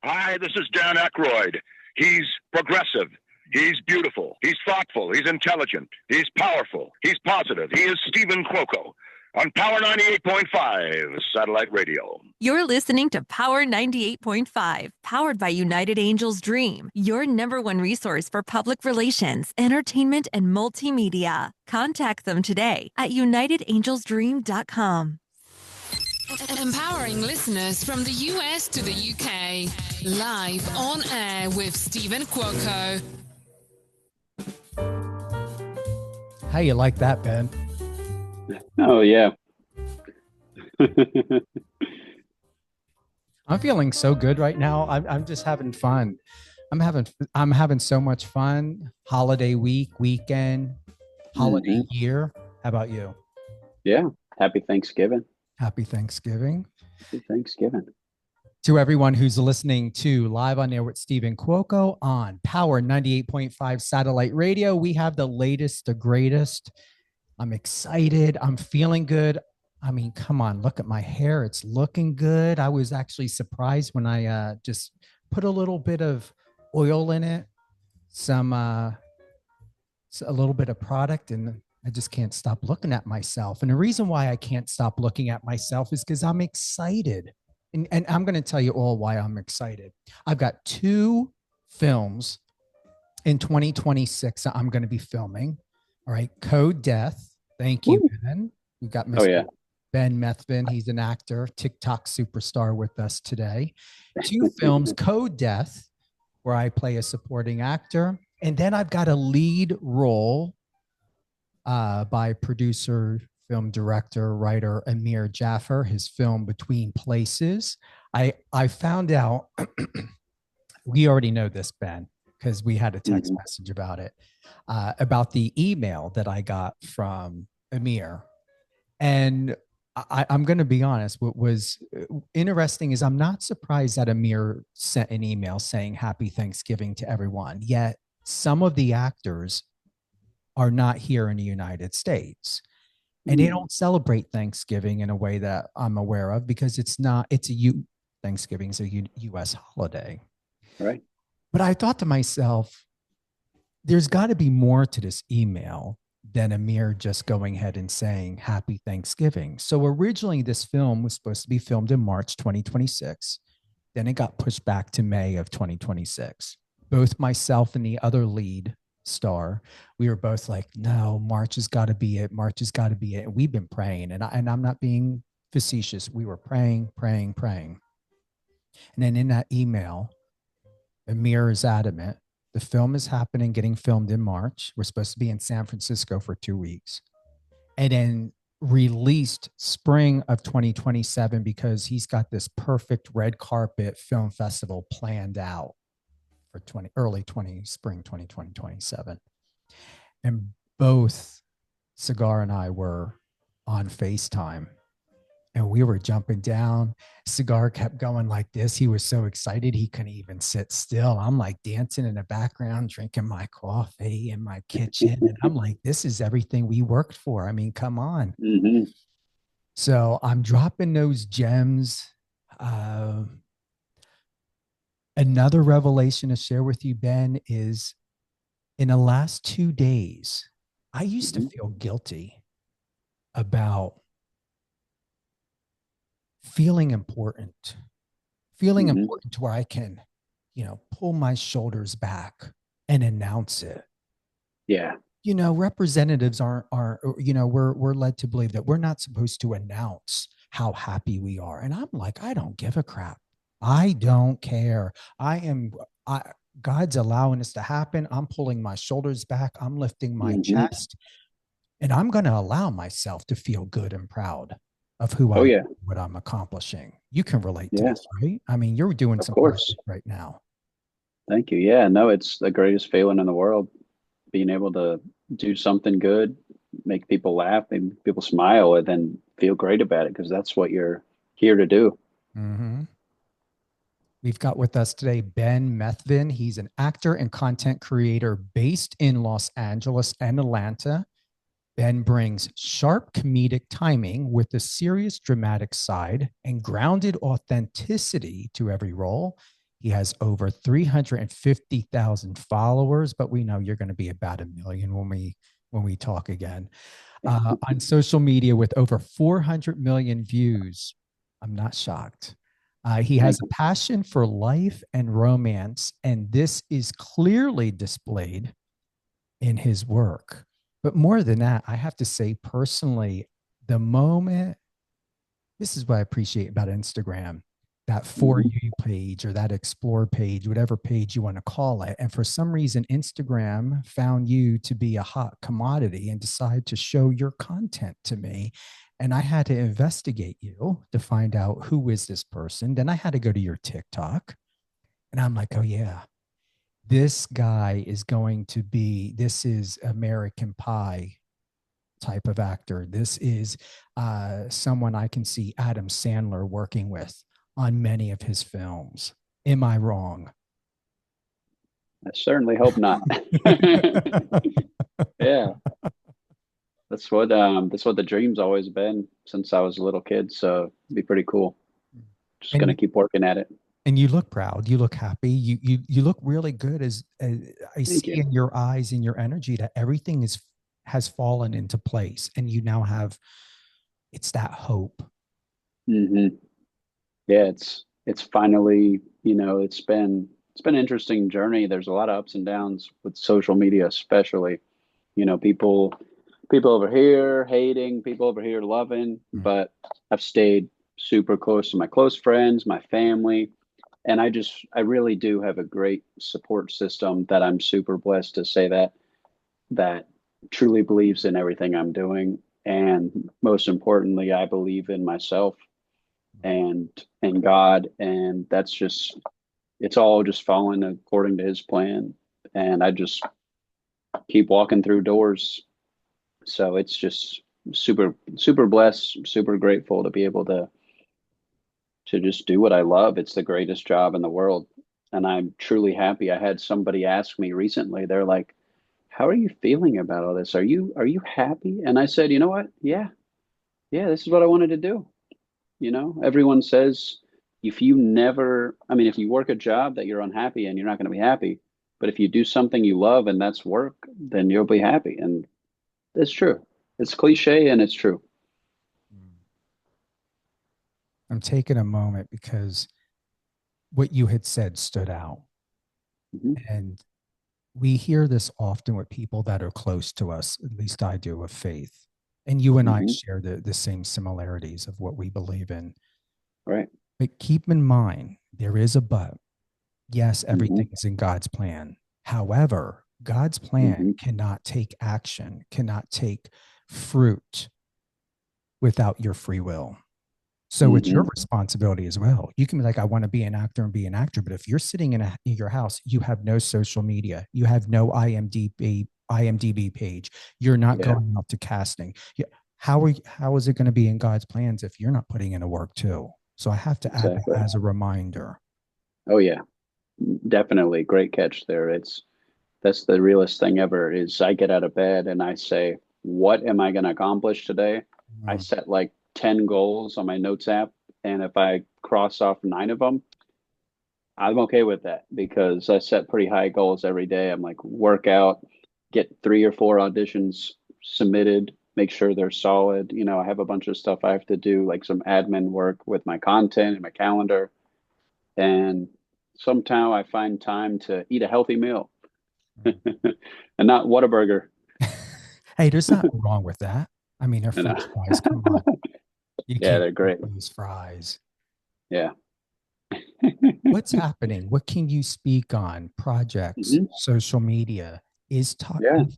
Hi, this is Dan Aykroyd. He's progressive. He's beautiful. He's thoughtful. He's intelligent. He's powerful. He's positive. He is Stephen Cuoco on Power 98.5 Satellite Radio. You're listening to Power 98.5, powered by United Angels Dream, your #1 resource for public relations, entertainment, and multimedia. Contact them today at unitedangelsdream.com. Empowering listeners from the US to the UK. Live on air with Stephen Cuoco. How you like that, Ben? Oh, yeah. I'm feeling so good right now. I'm just having fun. I'm having so much fun. Holiday week, weekend, holiday year. How about you? Yeah. Happy Thanksgiving. Happy Thanksgiving. Happy Thanksgiving. To everyone who's listening to Live on Air with Stephen Cuoco on Power 98.5 Satellite Radio, we have the latest, the greatest. I'm excited. I'm feeling good. I mean, come on, look at my hair. It's looking good. I was actually surprised when I just put a little bit of oil in it, a little bit of product, and I just can't stop looking at myself. And the reason why I can't stop looking at myself is because I'm excited. And I'm going to tell you all why I'm excited. I've got 2 films in 2026 I'm going to be filming. All right. Code Death. Thank you, Ben. We've got Mr. Ben Methvin. He's an actor, TikTok superstar with us today. 2 films, Code Death, where I play a supporting actor. And then I've got a lead role by producer, film director, writer Amir Jaffer, his film Between Places. I found out, we already know this, Ben, because we had a text message about it, about the email that I got from Amir. And I'm going to be honest, what was interesting is I'm not surprised that Amir sent an email saying Happy Thanksgiving to everyone, yet some of the actors are not here in the United States. And they don't celebrate Thanksgiving in a way that I'm aware of because Thanksgiving is a U.S. holiday. Right. But I thought to myself, there's got to be more to this email than Amir just going ahead and saying Happy Thanksgiving. So originally this film was supposed to be filmed in March 2026. Then it got pushed back to May of 2026. Both myself and the other lead star, we were both like, no, March has got to be it. March has got to be it. And we've been praying, and I'm not being facetious. We were praying. And then in that email, Amir is adamant. The film is getting filmed in March. We're supposed to be in San Francisco for 2 weeks. And then released spring of 2027 because he's got this perfect red carpet film festival planned out for spring 2027. And both Cigar and I were on FaceTime and we were jumping down. Cigar kept going like this. He was so excited he couldn't even sit still. I'm like dancing in the background, drinking my coffee in my kitchen. And I'm like, this is everything we worked for. I mean, come on. So I'm dropping those gems. Another revelation to share with you, Ben, is in the last 2 days, I used to feel guilty about feeling important to where I can, pull my shoulders back and announce it. Yeah. Representatives aren't, we're led to believe that we're not supposed to announce how happy we are. And I'm like, I don't give a crap. I don't care. God's allowing this to happen. I'm pulling my shoulders back. I'm lifting my chest, and I'm going to allow myself to feel good and proud of who I am, what I'm accomplishing. You can relate to this, right? I mean, you're doing some work right now. Thank you. Yeah, no, it's the greatest feeling in the world, being able to do something good, make people laugh, make people smile, and then feel great about it, because that's what you're here to do. We've got with us today Ben Methvin. He's an actor and content creator based in Los Angeles and Atlanta. Ben brings sharp comedic timing with a serious dramatic side and grounded authenticity to every role. He has over 350,000 followers, but we know you're going to be about 1 million when we talk again. On social media with over 400 million views. I'm not shocked. He has a passion for life and romance, and this is clearly displayed in his work. But more than that, I have to say personally, the moment, this is what I appreciate about Instagram, that For You page or that Explore page, whatever page you want to call it. And for some reason, Instagram found you to be a hot commodity and decided to show your content to me. And I had to investigate you to find out who is this person. Then I had to go to your TikTok and I'm like, oh yeah, this guy is going to be, this is American Pie type of actor. This is someone I can see Adam Sandler working with on many of his films. Am I wrong? I certainly hope not. Yeah. That's what the dream's always been since I was a little kid. So it'd be pretty cool. Just gonna keep working at it. And you look proud. You look happy. You look really good. As I see in your eyes, in your energy, that everything has fallen into place, and you now have. It's that hope. Yeah, it's finally, it's been an interesting journey. There's a lot of ups and downs with social media, especially. People over here hating, people over here loving, but I've stayed super close to my close friends, my family, and I really do have a great support system that I'm super blessed to say that truly believes in everything I'm doing. And most importantly, I believe in myself and God, and it's all just falling according to his plan. And I just keep walking through doors. So it's just super, super blessed, super grateful to be able to just do what I love. It's the greatest job in the world. And I'm truly happy. I had somebody ask me recently, they're like, how are you feeling about all this? Are you happy? And I said, you know what? Yeah, this is what I wanted to do. Everyone says if you work a job that you're unhappy and you're not going to be happy, but if you do something you love and that's work, then you'll be happy. And it's true. It's cliche and it's true. I'm taking a moment because what you had said stood out. And we hear this often with people that are close to us, at least I do, of faith. And you and I share the same similarities of what we believe in. Right. But keep in mind, there is a but. Yes, everything is in God's plan. However, God's plan cannot take action, cannot take fruit without your free will. So it's your responsibility as well. You can be like, I want to be an actor and be an actor. But if you're sitting in your house, you have no social media, you have no IMDb page, you're not going out to casting. How is it going to be in God's plans if you're not putting in a work too? So I have to add that as a reminder. Oh yeah, definitely. Great catch there. That's the realest thing ever is I get out of bed and I say, what am I going to accomplish today? I set like 10 goals on my notes app. And if I cross off 9 of them, I'm okay with that because I set pretty high goals every day. I'm like, work out, get 3 or 4 auditions submitted, make sure they're solid. I have a bunch of stuff I have to do, like some admin work with my content and my calendar. And somehow I find time to eat a healthy meal and not Whataburger. Hey, there's nothing wrong with that. I mean, they're French fries. Come on. They're great. Those fries. Yeah. What's happening? What can you speak on? Projects, social media? Is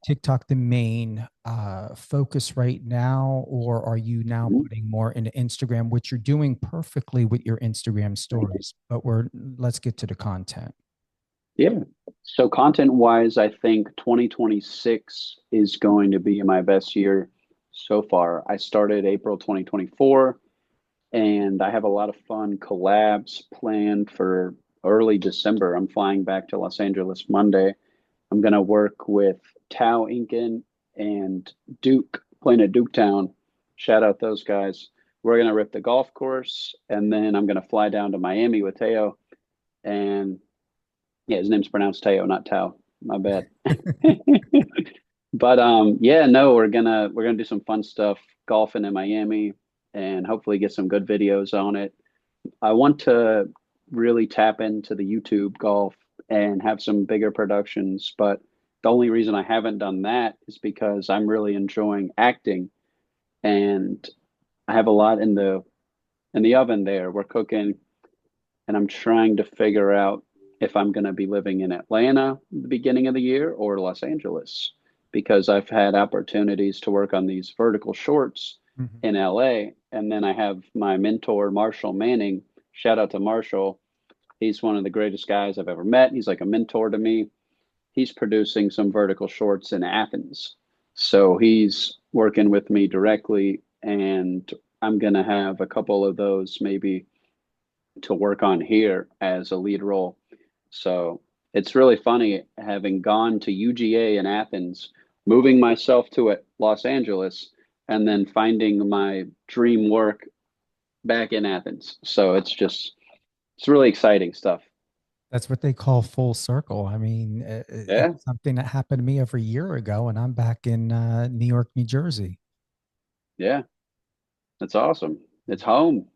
TikTok the main focus right now, or are you now putting more into Instagram, which you're doing perfectly with your Instagram stories? But let's get to the content. Yeah. So content-wise, I think 2026 is going to be my best year so far. I started April 2024, and I have a lot of fun collabs planned for early December. I'm flying back to Los Angeles Monday. I'm going to work with Tao Incan and Duke, playing at Duketown. Shout out those guys. We're going to rip the golf course, and then I'm going to fly down to Miami with Teo and yeah, his name's pronounced Teo, not Tao. My bad. But yeah, no, we're gonna do some fun stuff golfing in Miami and hopefully get some good videos on it. I want to really tap into the YouTube golf and have some bigger productions, but the only reason I haven't done that is because I'm really enjoying acting and I have a lot in the oven there. We're cooking and I'm trying to figure out if I'm going to be living in Atlanta at the beginning of the year or Los Angeles because I've had opportunities to work on these vertical shorts Mhm. in LA. And then I have my mentor, Marshall Manning. Shout out to Marshall. He's one of the greatest guys I've ever met. He's like a mentor to me. He's producing some vertical shorts in Athens. So he's working with me directly, and I'm going to have a couple of those maybe to work on here as a lead role. So it's really funny having gone to UGA in Athens, moving myself to Los Angeles, and then finding my dream work back in Athens. So it's really exciting stuff. That's what they call full circle. I mean, Yeah, it's something that happened to me over a year ago, and I'm back in New York, New Jersey. yeah, that's awesome. It's home.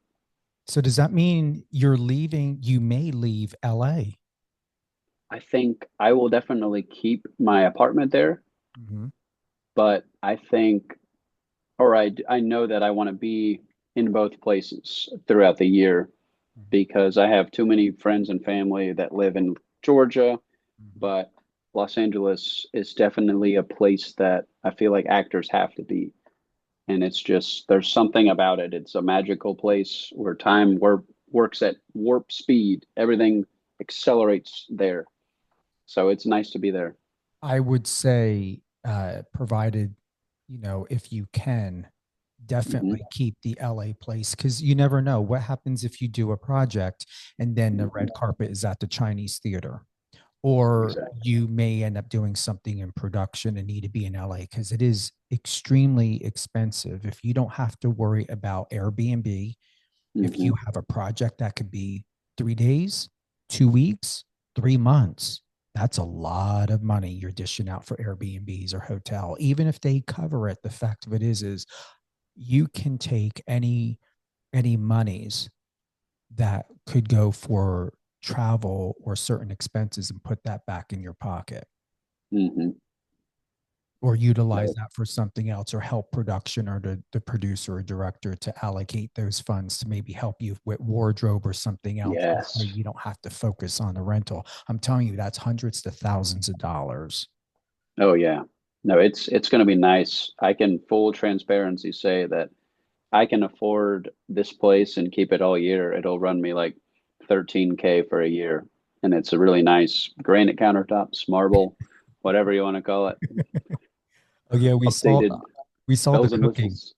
So does that mean you're leaving? You may leave LA. I think I will definitely keep my apartment there, Mhm. but I think, or I know that I want to be in both places throughout the year Mhm. because I have too many friends and family that live in Georgia, Mhm. but Los Angeles is definitely a place that I feel like actors have to be. And it's just, there's something about it. It's a magical place where time works at warp speed. Everything accelerates there. So it's nice to be there. I would say, provided, if you can, Hmm. definitely keep the LA place because you never know what happens if you do a project and then the red Hmm. carpet is at the Chinese theater, or Exactly. you may end up doing something in production and need to be in LA because it is extremely expensive. If you don't have to worry about Airbnb, if Hmm. you have a project that could be 3 days, 2 weeks, 3 months, that's a lot of money you're dishing out for Airbnbs or hotel. Even if they cover it, the fact of it is you can take any monies that could go for travel or certain expenses and put that back in your pocket Hmm. or utilize No. that for something else or help production or the producer or director to allocate those funds to maybe help you with wardrobe or something else. This way Yes. you don't have to focus on the rental. I'm telling you, that's hundreds to thousands of dollars. Oh yeah. No, it's going to be nice. I can full transparency say that I can afford this place and keep it all year. It'll run me like 13K for a year. And it's a really nice granite countertops, marble, whatever you want to call it. Oh yeah, Updated we saw the bells and cooking. whistles.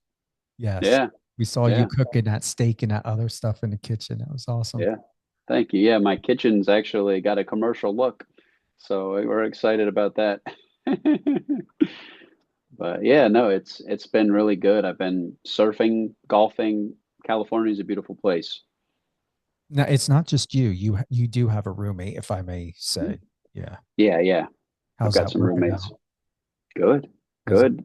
Yes. Yeah. We saw you Yeah. cooking that steak and that other stuff in the kitchen. That was awesome. Yeah. Thank you. Yeah, my kitchen's actually got a commercial look. So we're excited about that. But yeah, no, it's been really good. I've been surfing, golfing. California is a beautiful place. Now, it's not just you. You do have a roommate, if I may say. Yeah. Yeah, yeah. I've How's got that some working roommates. out? Good, Is good.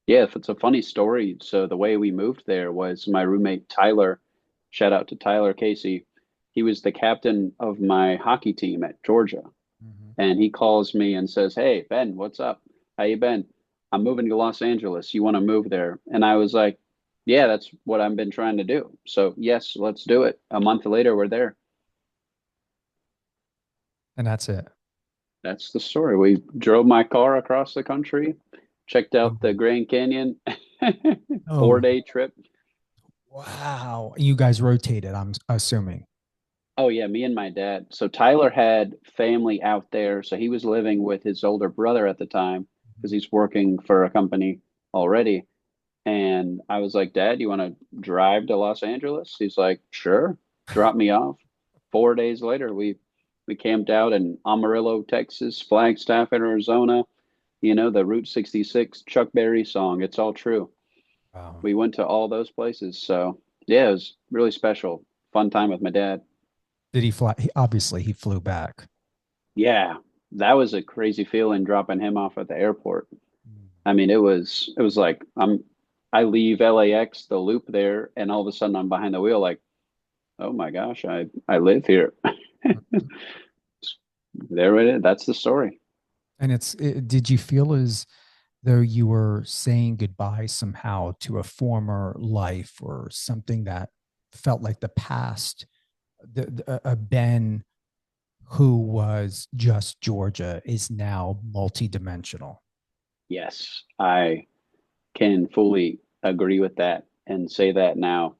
Yeah, if it's a funny story. So the way we moved there was my roommate Tyler, shout out to Tyler Casey. He was the captain of my hockey team at Georgia. Mhm. And he calls me and says, "Hey, Ben, what's up? How you been? I'm moving to Los Angeles. You want to move there?" And I was like, "Yeah, that's what I've been trying to do. So, yes, let's do it." A month later, we're there. And that's it. That's the story. We drove my car across the country, checked Oh, out the Grand Canyon, oh, 4 day trip. wow. You guys rotated, I'm assuming. Oh yeah, me and my dad. So Tyler had family out there, so he was living with his older brother at the time because he's working for a company already. And I was like, Dad, you want to drive to Los Angeles? He's like, sure. Drop me off. 4 days later, we camped out in Amarillo, Texas, Flagstaff, Arizona. You know, the Route 66 Chuck Berry song. It's all true. Wow. We went to all those places. So yeah, it was really special. Fun time with my dad. Did he fly? Obviously, he flew back. Yeah, that was a crazy feeling dropping him off at the airport. I mean, it was like I leave LAX, the loop there, and all of a sudden I'm behind the wheel, like, oh my gosh, I live here. There it is. That's the story. And did you feel as though you were saying goodbye somehow to a former life or something that felt like the past, a Ben who was just Georgia is now multidimensional? Yes, I can fully agree with that and say that now.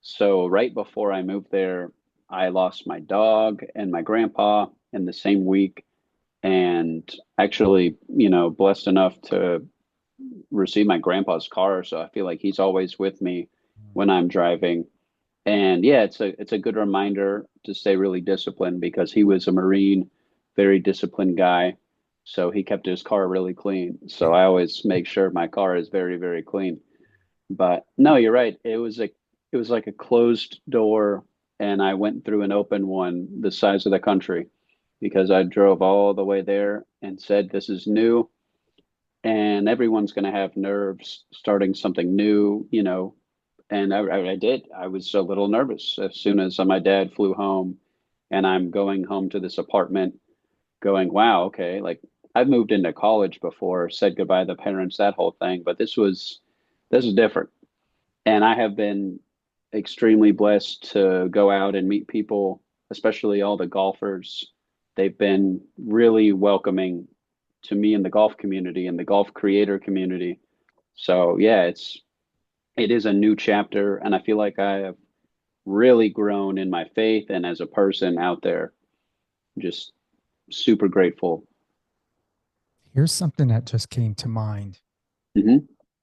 So right before I moved there, I lost my dog and my grandpa in the same week, and actually, blessed enough to receive my grandpa's car. So I feel like he's always with me when I'm driving. And yeah, it's a good reminder to stay really disciplined because he was a Marine, very disciplined guy. So he kept his car really clean. So I always make sure my car is very, very clean. But no, you're right. It was like a closed door, and I went through an open one the size of the country because I drove all the way there and said, this is new, and everyone's going to have nerves starting something new, and I did. I was a little nervous as soon as my dad flew home, and I'm going home to this apartment going, wow, okay, like I've moved into college before, said goodbye to the parents, that whole thing, but this was different. And I have been extremely blessed to go out and meet people, especially all the golfers. They've been really welcoming to me in the golf community and the golf creator community. So yeah, it is a new chapter, and I feel like I have really grown in my faith and as a person out there. Just super grateful. Here's something that just came to mind. Hmm.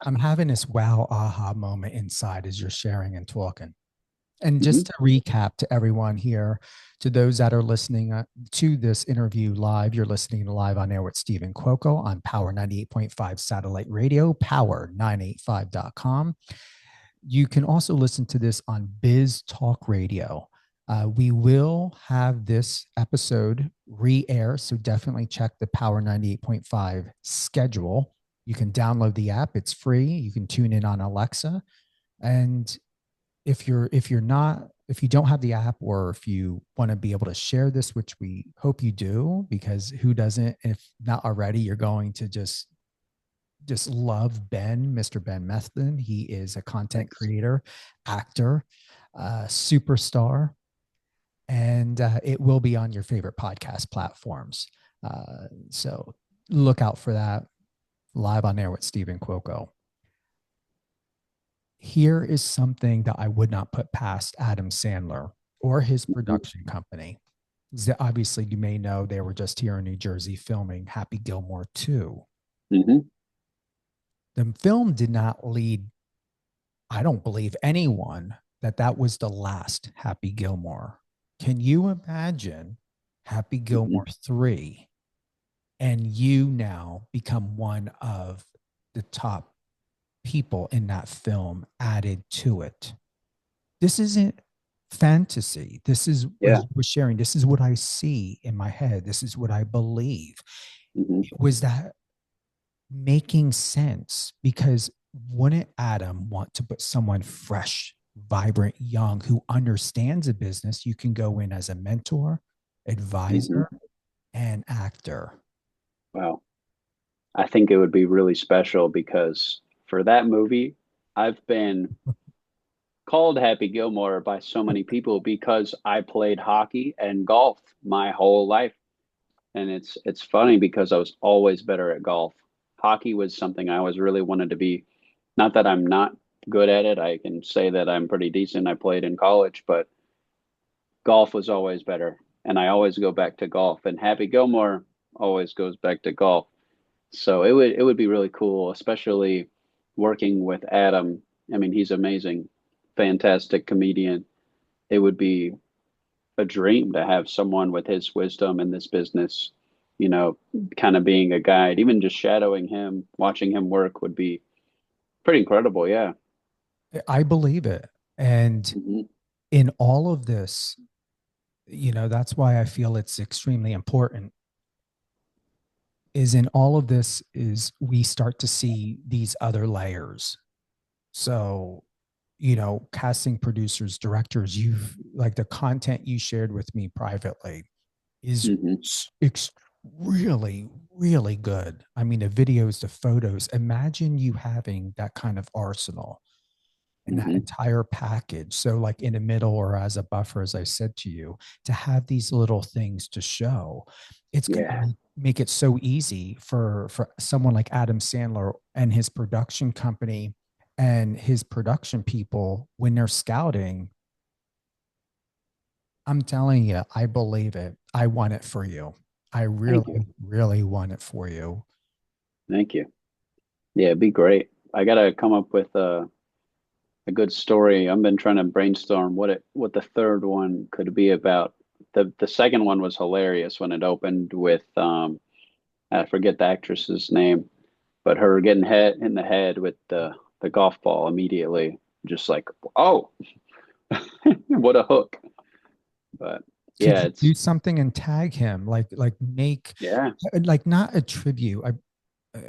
I'm having this wow aha moment inside as you're sharing and talking. And Hmm. just to recap to everyone here, to those that are listening to this interview live, you're listening to Live on Air with Stephen Cuoco on Power 98.5 Satellite Radio, power985.com. You can also listen to this on Biz Talk Radio. We will have this episode re-air, so definitely check the Power 98.5 schedule. You can download the app; it's free. You can tune in on Alexa, and if you don't have the app, or if you want to be able to share this, which we hope you do, because who doesn't? If not already, you're going to just love Ben, Mr. Ben Methvin. He is a content creator, actor, superstar, and it will be on your favorite podcast platforms. So look out for that. Live on Air with Stephen Cuoco. Here is something that I would not put past Adam Sandler or his production company. Obviously, you may know they were just here in New Jersey filming Happy Gilmore 2. Hmm. The film did not lead, I don't believe anyone, that was the last Happy Gilmore. Can you imagine Happy Hmm. Gilmore 3 and you now become one of the top people in that film added to it? This isn't fantasy. This is, Yeah. as we're sharing, this is what I see in my head. This is what I believe. Hmm. It was that making sense, because wouldn't Adam want to put someone fresh, vibrant, young, who understands a business? You can go in as a mentor, Hmm. advisor, and actor. Wow. I think it would be really special because for that movie, I've been called Happy Gilmore by so many people because I played hockey and golf my whole life. And it's funny because I was always better at golf. Hockey was something I always really wanted to be. Not that I'm not good at it. I can say that I'm pretty decent. I played in college, but golf was always better. And I always go back to golf. And Happy Gilmore always goes back to golf. So it would be really cool, especially working with Adam. I mean, he's amazing, fantastic comedian. It would be a dream to have someone with his wisdom in this business, you know, kind of being a guide, even just shadowing him, watching him work would be pretty incredible. Yeah. I believe it. And Hmm. in all of this, that's why I feel it's extremely important is in all of this is we start to see these other layers. So, casting producers, directors, you've like the content you shared with me privately is Hmm. really, really good. I mean, the videos, the photos, imagine you having that kind of arsenal and that Hmm. entire package. So, like in the middle or as a buffer, as I said to you, to have these little things to show, it's going Yeah. to make it so easy for someone like Adam Sandler and his production company and his production people when they're scouting. I'm telling you, I believe it. I want it for you. I really, Thank you. really want it for you. Thank you. Yeah, it'd be great. I gotta come up with a good story. I've been trying to brainstorm what the third one could be about. The second one was hilarious when it opened with I forget the actress's name, but her getting hit in the head with the golf ball immediately. Just like, oh, what a hook. But Could yeah, you it's do something and tag him? Like make yeah. like not a tribute. Uh,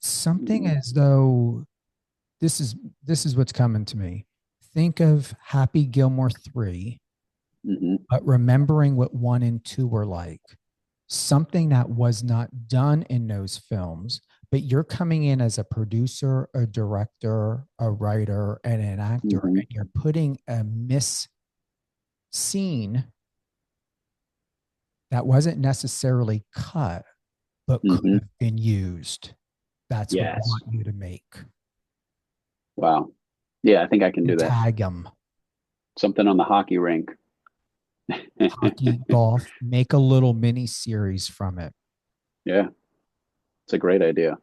Something Hmm. as though this is this is what's coming to me. Think of Happy Gilmore 3, Hmm. but remembering what 1 and 2 were like. Something that was not done in those films, but you're coming in as a producer, a director, a writer, and an actor, Hmm. and you're putting a miss scene that wasn't necessarily cut, but could Hmm. have been used. That's what I Yes. want you to make. Wow. Yeah, I think I can do And that. tag them. Something on the hockey rink. Hockey, golf, make a little mini series from it. Yeah, it's a great idea.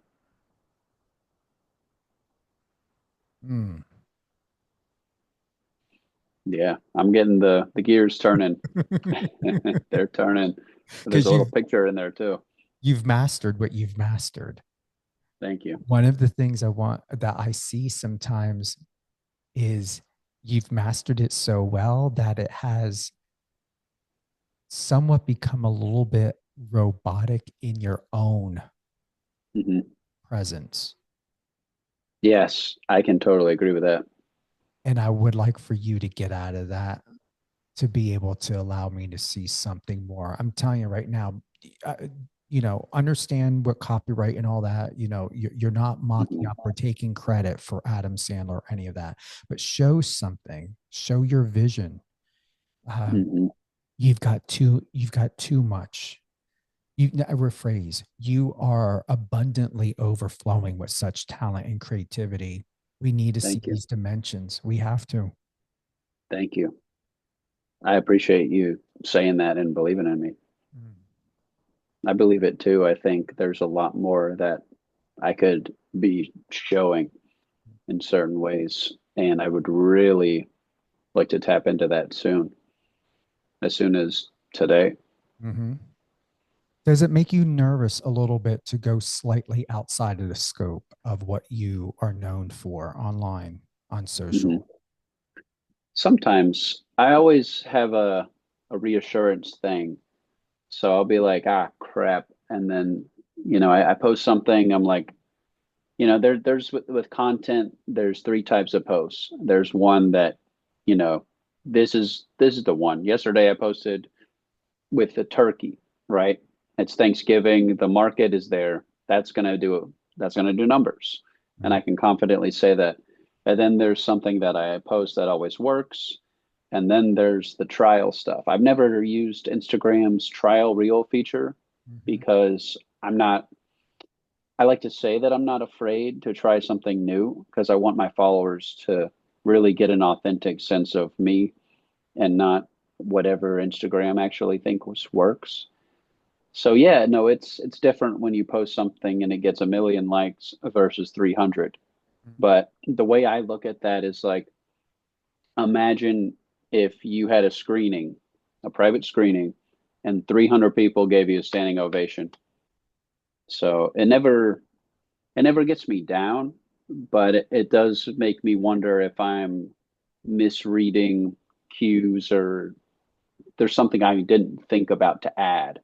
Mm. Yeah, I'm getting the gears turning. They're turning. There's a Because little picture in there too. you've mastered what you've mastered. Thank you. One of the things I want that I see sometimes is you've mastered it so well that it has somewhat become a little bit robotic in your own Hmm. presence. Yes, I can totally agree with that. And I would like for you to get out of that to be able to allow me to see something more. I'm telling you right now, uh, understand what copyright and all that, you're not mocking Hmm. up or taking credit for Adam Sandler or any of that, but show something, show your vision. Um, Hmm. you've got too much. I rephrase, you are abundantly overflowing with such talent and creativity. We need to see Thank you. these dimensions. We have to. Thank you. I appreciate you saying that and believing in me. Mm. I believe it too. I think there's a lot more that I could be showing in certain ways, and I would really like to tap into that as soon as today. Mm-hmm. Does it make you nervous a little bit to go slightly outside of the scope of what you are known for online on Mhm. social? Sometimes I always have a reassurance thing. So I'll be like, ah, crap. And then, I post something. I'm like, there's with content, there's three types of posts. There's one that, you know, this is the one. Yesterday I posted with the turkey, right? It's Thanksgiving. The market is there. That's gonna do numbers. And Mhm. I can confidently say that. And then there's something that I post that always works. And then there's the trial stuff. I've never used Instagram's trial reel feature Mhm. because I like to say that I'm not afraid to try something new because I want my followers to really get an authentic sense of me and not whatever Instagram actually thinks works. So yeah, no, it's different when you post something and it gets a million likes versus 300. But the way I look at that is like, imagine if you had a screening, a private screening, and 300 people gave you a standing ovation. So it never gets me down, but it does make me wonder if I'm misreading cues or there's something I didn't think about to add.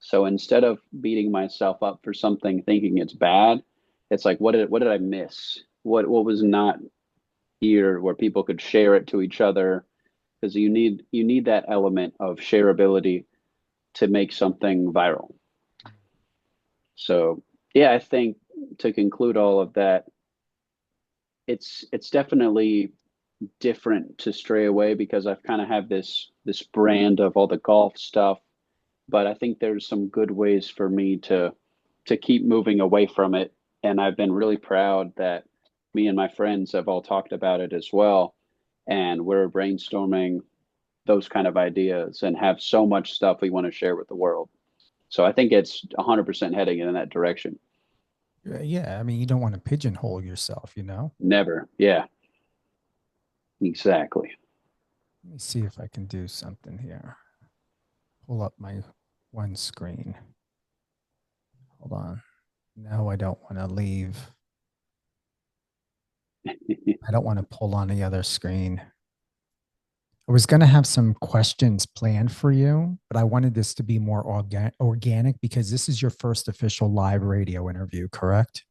So instead of beating myself up for something thinking it's bad, it's like what did I miss? What was not here where people could share it to each other? Because you need that element of shareability to make something viral. So yeah, I think to conclude all of that, it's definitely different to stray away because I've kind of have this brand of all the golf stuff, but I think there's some good ways for me to keep moving away from it. And I've been really proud that me and my friends have all talked about it as well. And we're brainstorming those kind of ideas and have so much stuff we want to share with the world. So I think it's 100% heading in that direction. Yeah, I mean, you don't want to pigeonhole yourself, you know? Never. Yeah, exactly. Let me see if I can do something here. Pull up my one screen. Hold on. No, I don't want to leave. I don't want to pull on the other screen. I was going to have some questions planned for you, but I wanted this to be more organic because this is your first official live radio interview, correct?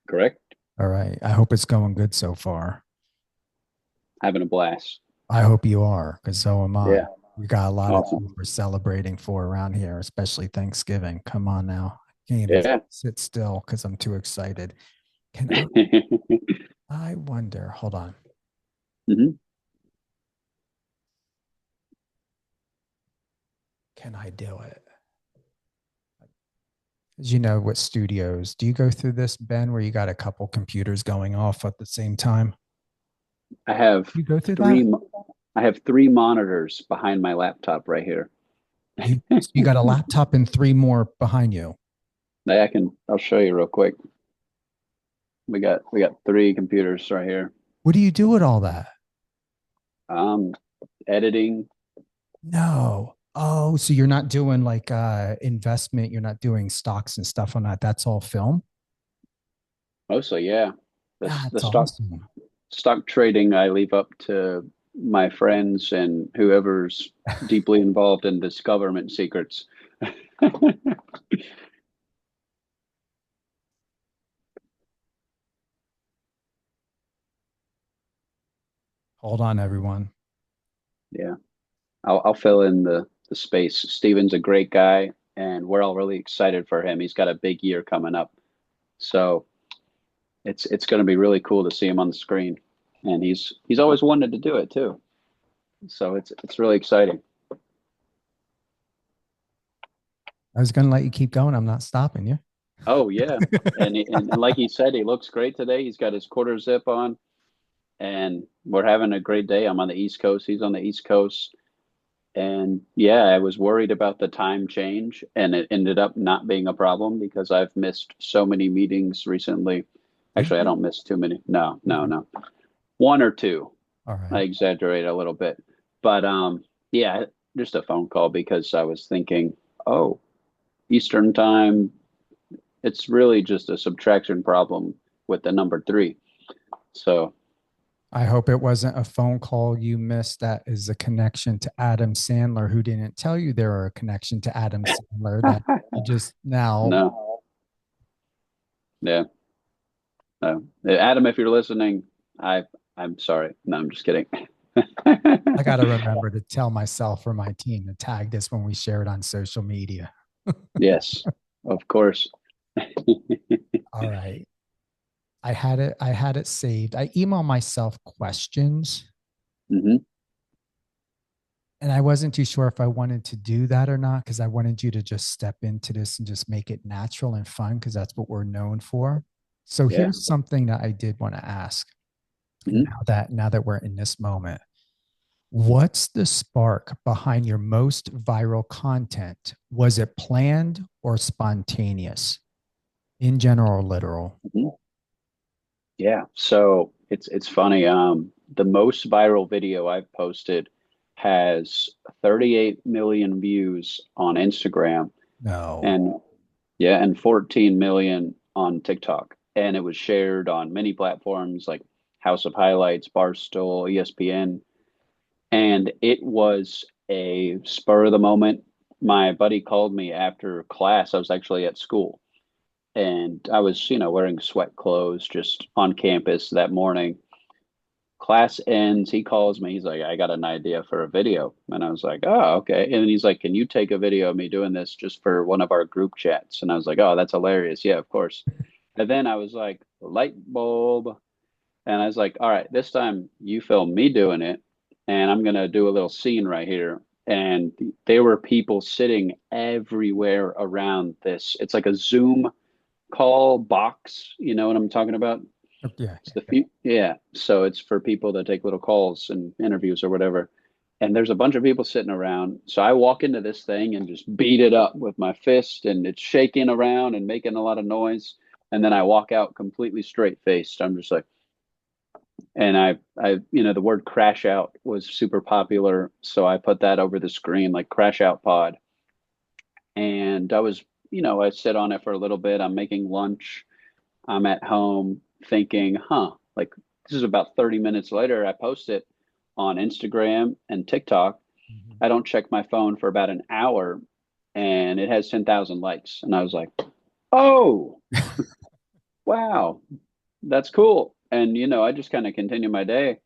Correct. All right. I hope it's going good so far. Having a blast. I hope you are, because so am I. Yeah. We got a lot Awesome. of things we're celebrating for around here, especially Thanksgiving. Come on now. I can't even sit still because I'm too excited. I wonder, hold on. Mm-hmm. Can I do it? As you know, what studios, do you go through this, Ben, where you got a couple computers going off at the same time? I have You go through three. that? I have three monitors behind my laptop right here. You got a laptop and three more behind you. I'll show you real quick. We got three computers right here. What do you do with all that? Editing. No. Oh, so you're not doing like investment, you're not doing stocks and stuff on that. That's all film? Mostly, yeah. The That's awesome. stock trading I leave up to my friends and whoever's deeply involved in this government secrets. Hold on, everyone. Yeah. I'll fill in the space. Steven's a great guy, and we're all really excited for him. He's got a big year coming up. So it's going to be really cool to see him on the screen. And he's always wanted to do it too. So it's really exciting. I was going to let you keep going. I'm not stopping you. Oh yeah. And like he said, he looks great today. He's got his quarter zip on and we're having a great day. I'm on the East Coast. He's on the East Coast. And yeah, I was worried about the time change, and it ended up not being a problem because I've missed so many meetings recently. Actually, I don't miss too many. No. One or two. All right. I exaggerate a little bit. But yeah, just a phone call because I was thinking, oh, Eastern time, it's really just a subtraction problem with the number 3. So I hope it wasn't a phone call you missed that is a connection to Adam Sandler, who didn't tell you there were a connection to Adam Sandler that you just now. No. Yeah. No. Adam, if you're listening, I'm sorry. No, I'm just kidding. I got to remember to tell myself or my team to tag this when we share it on social media. Yes, of course. All right. I had it saved. I email myself questions. Mm-hmm. And I wasn't too sure if I wanted to do that or not, because I wanted you to just step into this and just make it natural and fun, because that's what we're known for. So here's something that I did want to ask. Mm-hmm. Now that we're in this moment, what's the spark behind your most viral content? Was it planned or spontaneous? In general or literal? Mm-hmm. Yeah. So it's funny. The most viral video I've posted has 38 million views on Instagram. No. And 14 million on TikTok. And it was shared on many platforms like House of Highlights, Barstool, ESPN. And it was a spur of the moment. My buddy called me after class. I was actually at school and I was, wearing sweat clothes just on campus that morning. Class ends, he calls me. He's like, I got an idea for a video. And I was like, oh, okay. And he's like, can you take a video of me doing this just for one of our group chats? And I was like, oh, that's hilarious. Yeah, of course. And then I was like, light bulb. And I was like, all right, this time you film me doing it. And I'm going to do a little scene right here. And there were people sitting everywhere around this. It's like a Zoom call box. You know what I'm talking about? Yeah. It's yeah. So it's for people that take little calls and interviews or whatever. And there's a bunch of people sitting around. So I walk into this thing and just beat it up with my fist, and it's shaking around and making a lot of noise. And then I walk out completely straight faced. I'm just like, and the word crash out was super popular. So I put that over the screen, like crash out pod. And I sit on it for a little bit. I'm making lunch. I'm at home thinking, like this is about 30 minutes later. I post it on Instagram and TikTok. Mhm. I don't check my phone for about an hour and it has 10,000 likes. And I was like, oh, wow, that's cool. And, I just kind of continue my day.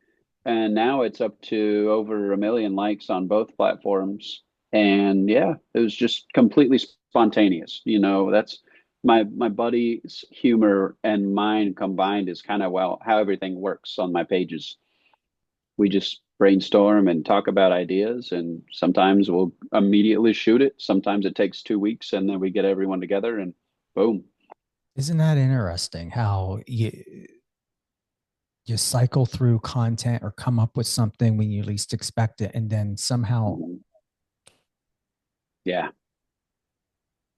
And now it's up to over 1 million likes on both platforms. And yeah, it was just completely spontaneous. That's my buddy's humor and mine combined is kind of how everything works on my pages. We just brainstorm and talk about ideas, and sometimes we'll immediately shoot it. Sometimes it takes 2 weeks, and then we get everyone together and boom. Isn't that interesting how you cycle through content or come up with something when you least expect it, and then somehow Yeah.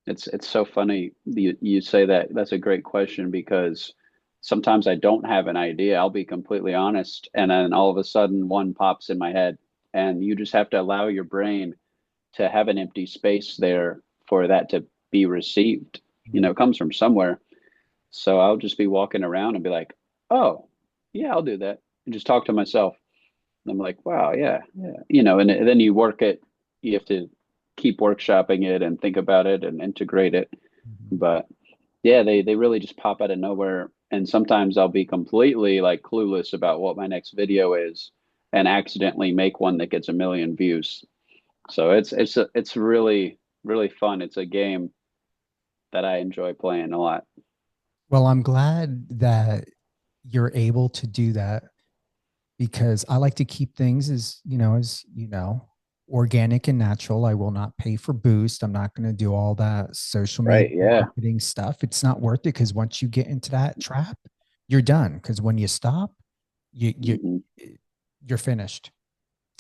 It's so funny you say that. That's a great question because sometimes I don't have an idea. I'll be completely honest, and then all of a sudden one pops in my head, and you just have to allow your brain to have an empty space there for that to be received. It comes from somewhere. So I'll just be walking around and be like, "Oh, yeah, I'll do that," and just talk to myself. And I'm like, "Wow, yeah, yeah," and then you work it. You have to keep workshopping it and think about it and integrate it. But yeah, they really just pop out of nowhere. And sometimes I'll be completely like clueless about what my next video is and accidentally make one that gets 1 million views. So it's really, really fun. It's a game that I enjoy playing a lot. well, I'm glad that you're able to do that because I like to keep things as organic and natural. I will not pay for boost. I'm not going to do all that social media Right. Yeah. marketing stuff. It's not worth it because once you get into that trap, you're done. Because when you stop, Hmm. you're finished.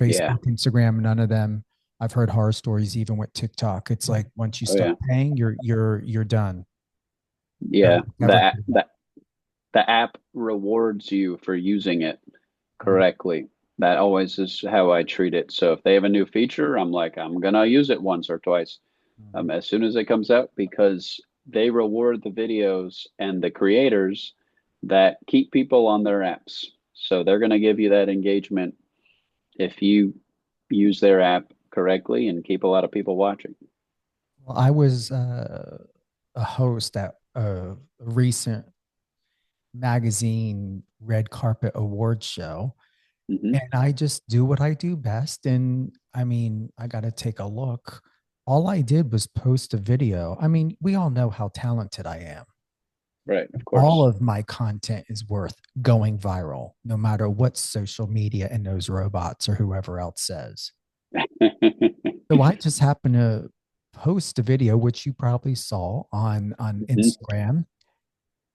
Yeah. Facebook, Instagram, none of them. I've heard horror stories even with TikTok. It's like once you Oh yeah. start paying, you're done. Yeah. Never. The app rewards you for using it correctly. That always is how I treat it. So if they have a new feature, I'm like, I'm gonna use it once or twice, as soon as it comes out because they reward the videos and the creators that keep people on their apps. So they're gonna give you that engagement if you use their app correctly and keep a lot of people watching. Well, I was a host at a recent magazine red carpet award show, Hmm. and I just do what I do best. And I mean, I got to take a look. All I did was post a video. I mean, we all know how talented I am. Right, of All course. of my content is worth going viral, no matter what social media and those robots or whoever else says. So I just happened to post a video, which you probably saw on Hmm. Instagram,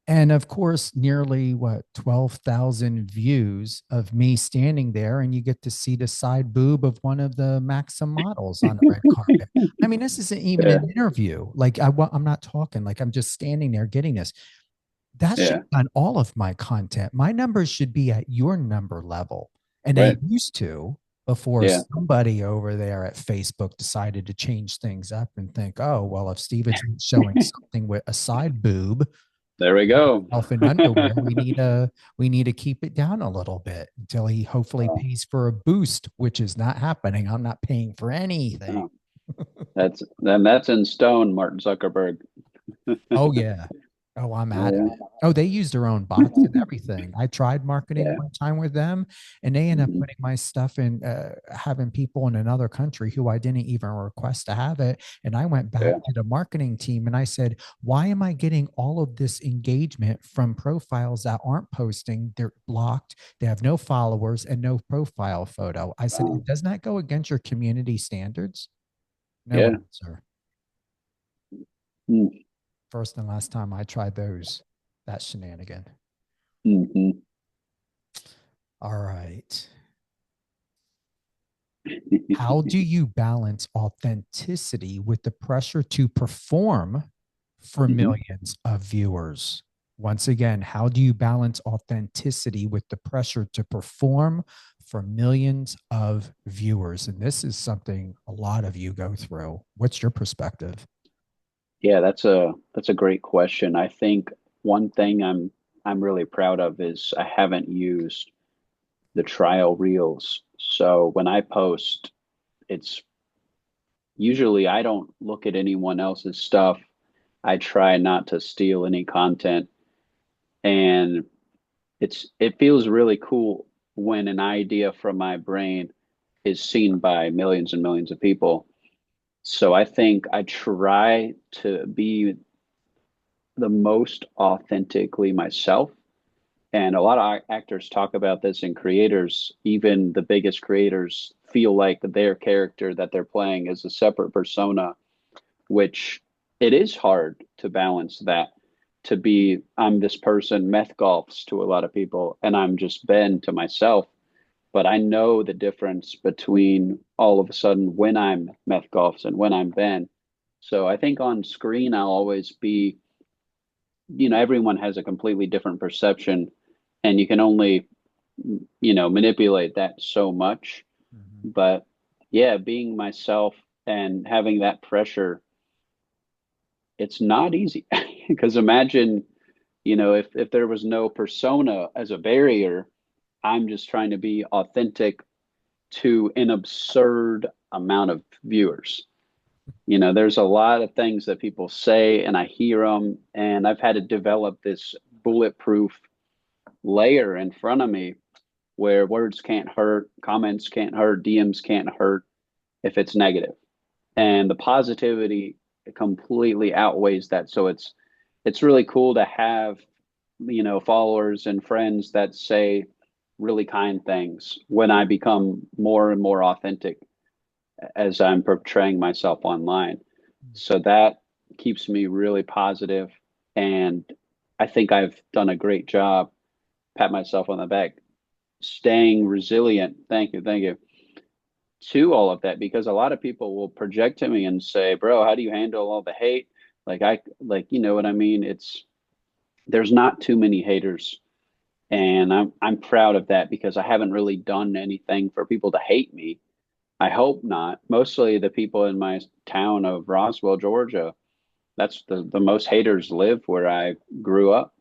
and of course, nearly what 12,000 views of me standing there, and you get to see the side boob of one of the Maxim models on the red carpet. I mean, this isn't even Yeah, an interview. Like I'm not talking. Like I'm just standing there getting this. That should yeah, be on all of my content. My numbers should be at your number level. And they right. used to before Yeah. somebody over there at Facebook decided to change things up and think, oh, well, if Steven's showing something with a side boob, There we go. Elf in underwear. We need to keep it down a little bit until he hopefully Oh, pays for a boost, which is not happening. I'm not paying for anything. oh. That's in stone, Martin Zuckerberg. Oh yeah. Oh, I'm Oh at it. yeah. Oh, they use their own bots and everything. I tried marketing Yeah. one time with them, and they end up Mhm. putting my stuff in, having people in another country who I didn't even request to have it. And I went back Yeah. to the marketing team and I said, "Why am I getting all of this engagement from profiles that aren't posting? They're blocked. They have no followers and no profile photo." I said, Oh, "Doesn't that go against your community standards?" No yeah. answer. Mm. First and last time I tried those, that shenanigan. Mhm. All right. How do you balance authenticity with the pressure to perform for Mhm. millions of viewers? Once again, how do you balance authenticity with the pressure to perform for millions of viewers? And this is something a lot of you go through. What's your perspective? Yeah, that's a great question. I think one thing I'm really proud of is I haven't used the trial reels. So when I post, it's usually I don't look at anyone else's stuff. I try not to steal any content, and it feels really cool when an idea from my brain is seen by millions and millions of people. So I think I try to be the most authentically myself. And a lot of actors talk about this, and creators, even the biggest creators, feel like their character that they're playing is a separate persona, which it is hard to balance that. To be, I'm this person, meth golfs to a lot of people, and I'm just Ben to myself. But I know the difference between all of a sudden when I'm meth golfs and when I'm Ben. So I think on screen, I'll always be, everyone has a completely different perception, and you can only, manipulate that so much. Mhm. But yeah, being myself and having that pressure, it's not easy. Because imagine, if there was no persona as a barrier, I'm just trying to be authentic to an absurd amount of viewers. There's a lot of things that people say, and I hear them, and I've had to develop this bulletproof layer in front of me where words can't hurt, comments can't hurt, DMs can't hurt if it's negative. And the positivity completely outweighs that. So it's really cool to have, followers and friends that say really kind things when I become more and more authentic as I'm portraying myself online. So that keeps me really positive, and I think I've done a great job. Pat myself on the back, staying resilient. Thank you to all of that, because a lot of people will project to me and say, "Bro, how do you handle all the hate?" Like, you know what I mean? There's not too many haters, and I'm proud of that because I haven't really done anything for people to hate me. I hope not. Mostly the people in my town of Roswell, Georgia, that's the most haters live where I grew up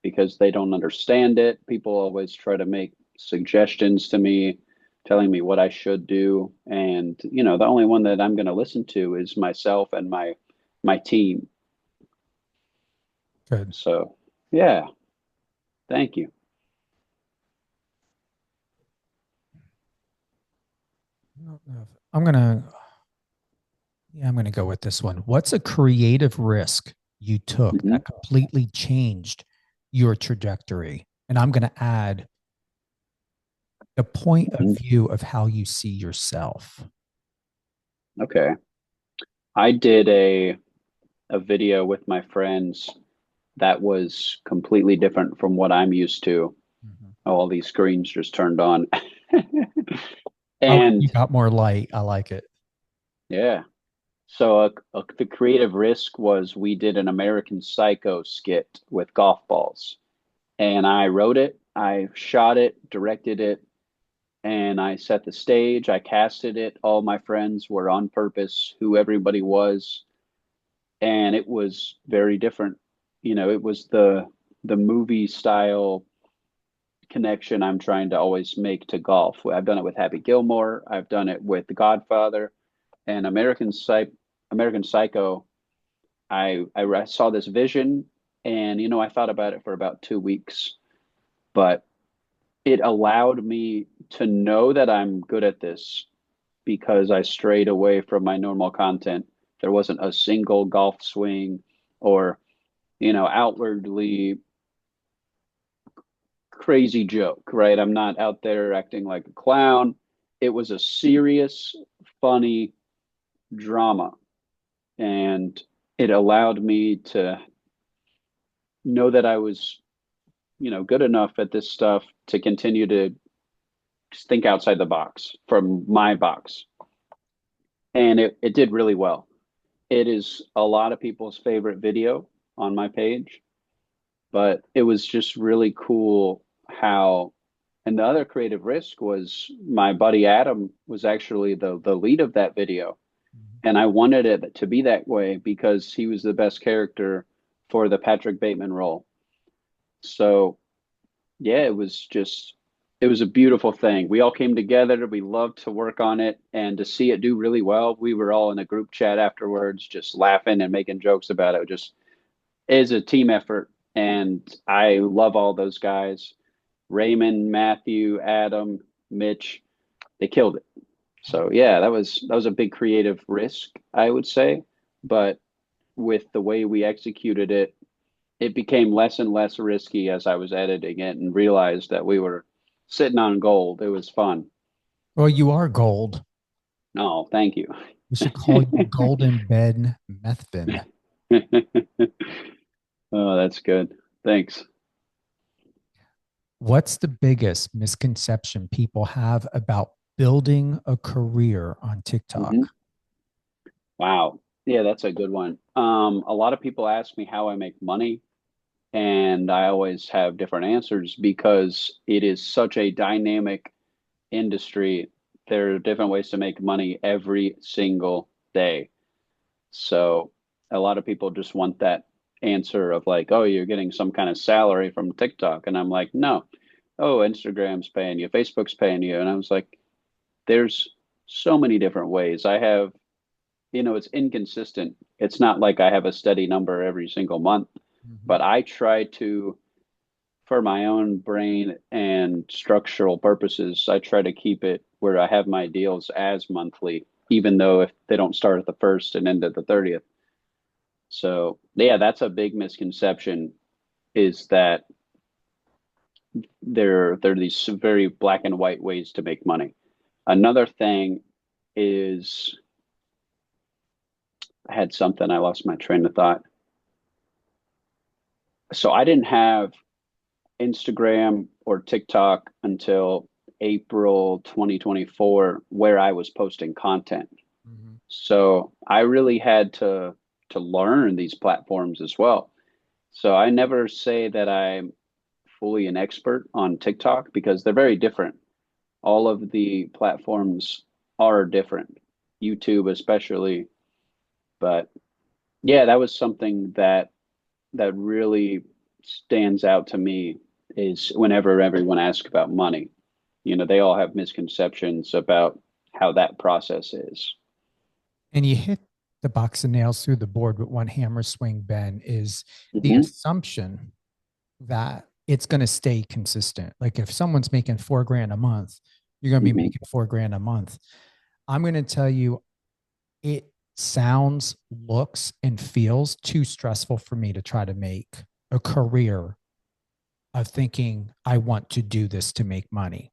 because they don't understand it. People always try to make suggestions to me, telling me what I should do. And, the only one that I'm going to listen to is myself and my team. Good. So, yeah, thank you. I'm gonna Yeah, I'm going to go with this one. What's a creative risk you took Mhm. that completely changed your trajectory? And I'm going to add the point of Mhm. view of how you see yourself. Okay. I did a video with my friends that was completely different from what I'm used to. Mhm. All these screens just turned on. Oh, you And got more light. I like it. yeah, so the creative risk was we did an American Psycho skit with golf balls, and I wrote it, I shot it, directed it, and I set the stage. I casted it. All my friends were on purpose, who everybody was, and it was very different. it was the movie style connection I'm trying to always make to golf. I've done it with Happy Gilmore. I've done it with The Godfather and American Psycho. I saw this vision, and I thought about it for about 2 weeks, but it allowed me to know that I'm good at this because I strayed away from my normal content. There wasn't a single golf swing or outwardly crazy joke, right? I'm not out there acting like a clown. It was a serious, funny drama. And it allowed me to know that I was, good enough at this stuff to continue to just think outside the box from my box. And it did really well. It is a lot of people's favorite video on my page, but it was just really cool how, and the other creative risk was my buddy Adam was actually the lead of that video. And I wanted it to be that way because he was the best character for the Patrick Bateman role. So yeah, it was a beautiful thing. We all came together. We loved to work on it, and to see it do really well. We were all in a group chat afterwards, just laughing and making jokes about it. It just is a team effort. And I love all those guys. Raymond, Matthew, Adam, Mitch, they killed it. So yeah, that was a big creative risk, I would say. But with the way we executed it, it became less and less risky as I was editing it and realized that we were sitting on gold. It was fun. Well, you are gold. Oh, thank you. We should call you Golden Ben Methvin. Oh, that's good. Thanks. What's the biggest misconception people have about building a career on TikTok? Mhm. Wow. Yeah, that's a good one. A lot of people ask me how I make money, and I always have different answers because it is such a dynamic industry. There are different ways to make money every single day. So a lot of people just want that answer of like, oh, you're getting some kind of salary from TikTok. And I'm like, no. Oh, Instagram's paying you, Facebook's paying you. And I was like, there's so many different ways. I have, it's inconsistent. It's not like I have a steady number every single month, but I try to, for my own brain and structural purposes, I try to keep it where I have my deals as monthly, even though if they don't start at the first and end at the 30th. So yeah, that's a big misconception, is that there are these very black and white ways to make money. Another thing is, I had something, I lost my train of thought. So I didn't have Instagram or TikTok until April 2024, where I was posting content. So I really had to learn these platforms as well. So I never say that I'm fully an expert on TikTok because they're very different. All of the platforms are different, YouTube especially. But yeah, that was something that really stands out to me, is whenever everyone asks about money, they all have misconceptions about how that process is. And you hit the box of nails through the board with one hammer swing, Ben, is the Mhm. assumption that it's going to stay consistent. Like if someone's making $4,000 a month, you're going to be Mhm. making $4,000 a month. I'm going to tell you, it sounds, looks, and feels too stressful for me to try to make a career of thinking I want to do this to make money.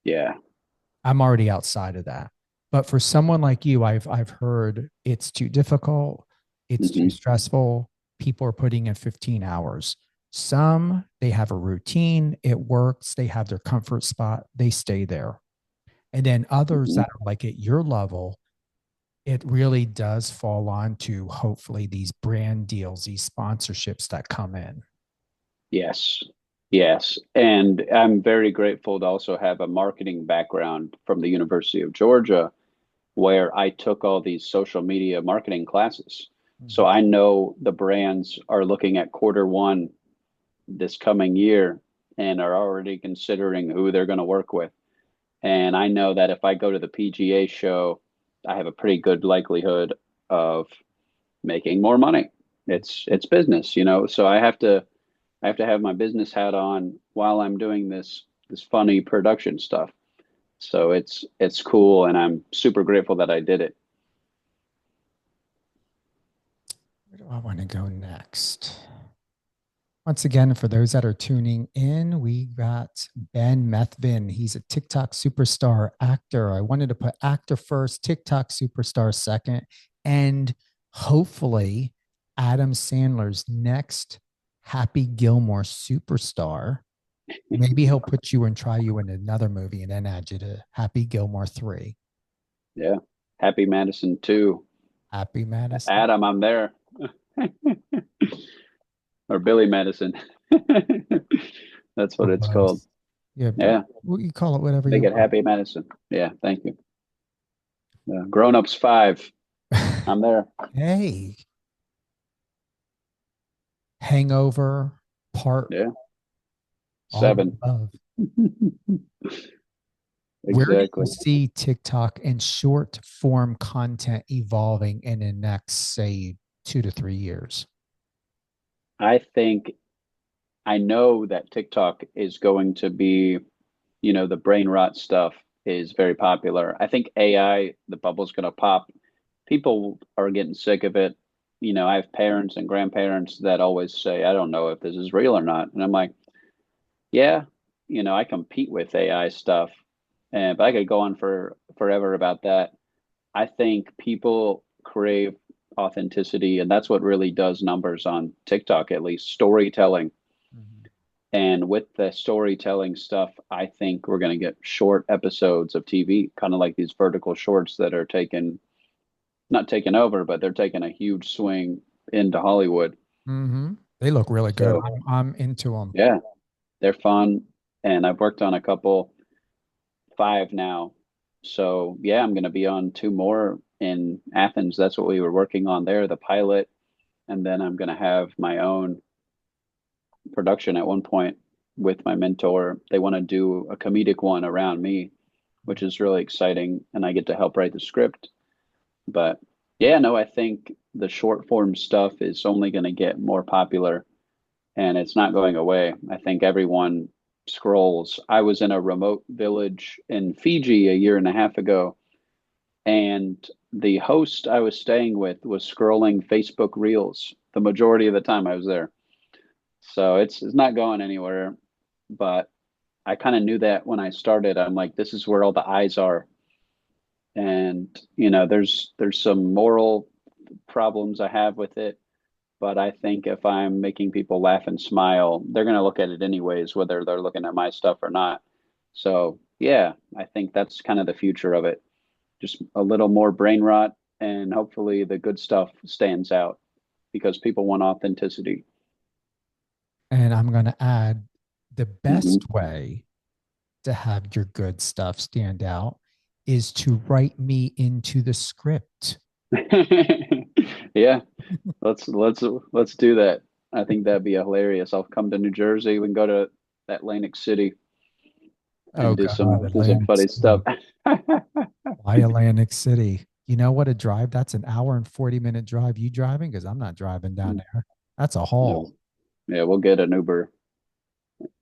Yeah. I'm already outside of that. But for someone like you, I've heard it's too difficult, it's too Mhm. stressful. People are putting in 15 hours. Some, they have a routine, it works, they have their comfort spot, they stay there. And then others Mhm. that are like at your level, it really does fall on to hopefully these brand deals, these sponsorships that come in. Yes. Yes. And I'm very grateful to also have a marketing background from the University of Georgia, where I took all these social media marketing classes. So I know the brands are looking at quarter 1 this coming year and are already considering who they're going to work with. And I know that if I go to the PGA show, I have a pretty good likelihood of making more money. It's business, So I have to have my business hat on while I'm doing this funny production stuff. So it's cool, and I'm super grateful that I did it. Where do I want to go next? Once again, for those that are tuning in, we got Ben Methvin. He's a TikTok superstar actor. I wanted to put actor first, TikTok superstar second, and hopefully Adam Sandler's next Happy Gilmore superstar. Maybe he'll put you and try you in another movie and then add you to Happy Gilmore 3. Yeah. Happy Madison 2. Happy Madison. Adam, I'm there. Or Billy Madison. That's what it's called. Yeah. Yeah. You call it whatever Make you it want. Happy Madison. Yeah. Thank you. Grown Ups 5. I'm there. Hey. Hangover Part Yeah. 7. Where do Exactly. you see TikTok and short form content evolving in the next, say, 2 to 3 years? I know that TikTok is going to be, the brain rot stuff is very popular. I think AI, the bubble's going to pop. People are getting sick of it. I have parents and grandparents that always say, I don't know if this is real or not. And I'm like, yeah, I compete with AI stuff, but I could go on for forever about that. I think people crave authenticity, and that's what really does numbers on TikTok, at least storytelling. And with the storytelling stuff, I think we're going to get short episodes of TV, kind of like these vertical shorts that are not taking over, but they're taking a huge swing into Hollywood. They look really good. I'm into them. Yeah, they're fun. And I've worked on a couple, 5 now. So yeah, I'm going to be on 2 more in Athens. That's what we were working on there, the pilot. And then I'm going to have my own production at one point with my mentor. They want to do a comedic one around me, which is really exciting. And I get to help write the script. But yeah, no, I think the short form stuff is only going to get more popular, and it's not going away. I think everyone scrolls. I was in a remote village in Fiji a year and a half ago, and the host I was staying with was scrolling Facebook Reels the majority of the time I was there. So it's not going anywhere, but I kind of knew that when I started. I'm like, this is where all the eyes are. And there's some moral problems I have with it, but I think if I'm making people laugh and smile, they're going to look at it anyways, whether they're looking at my stuff or not. So yeah, I think that's kind of the future of it. Just a little more brain rot, and hopefully the good stuff stands out because people want authenticity. And I'm going to add the best way to have your good stuff stand out is to write me into the script. Yeah, let's do that. I think that'd be hilarious. I'll come to New Jersey. We can go to Atlantic City and do some funny stuff. Why Atlantic City? You know what a drive? That's an hour and 40-minute drive. You driving? Because I'm not driving down there. That's a haul. Yeah, we'll get an Uber.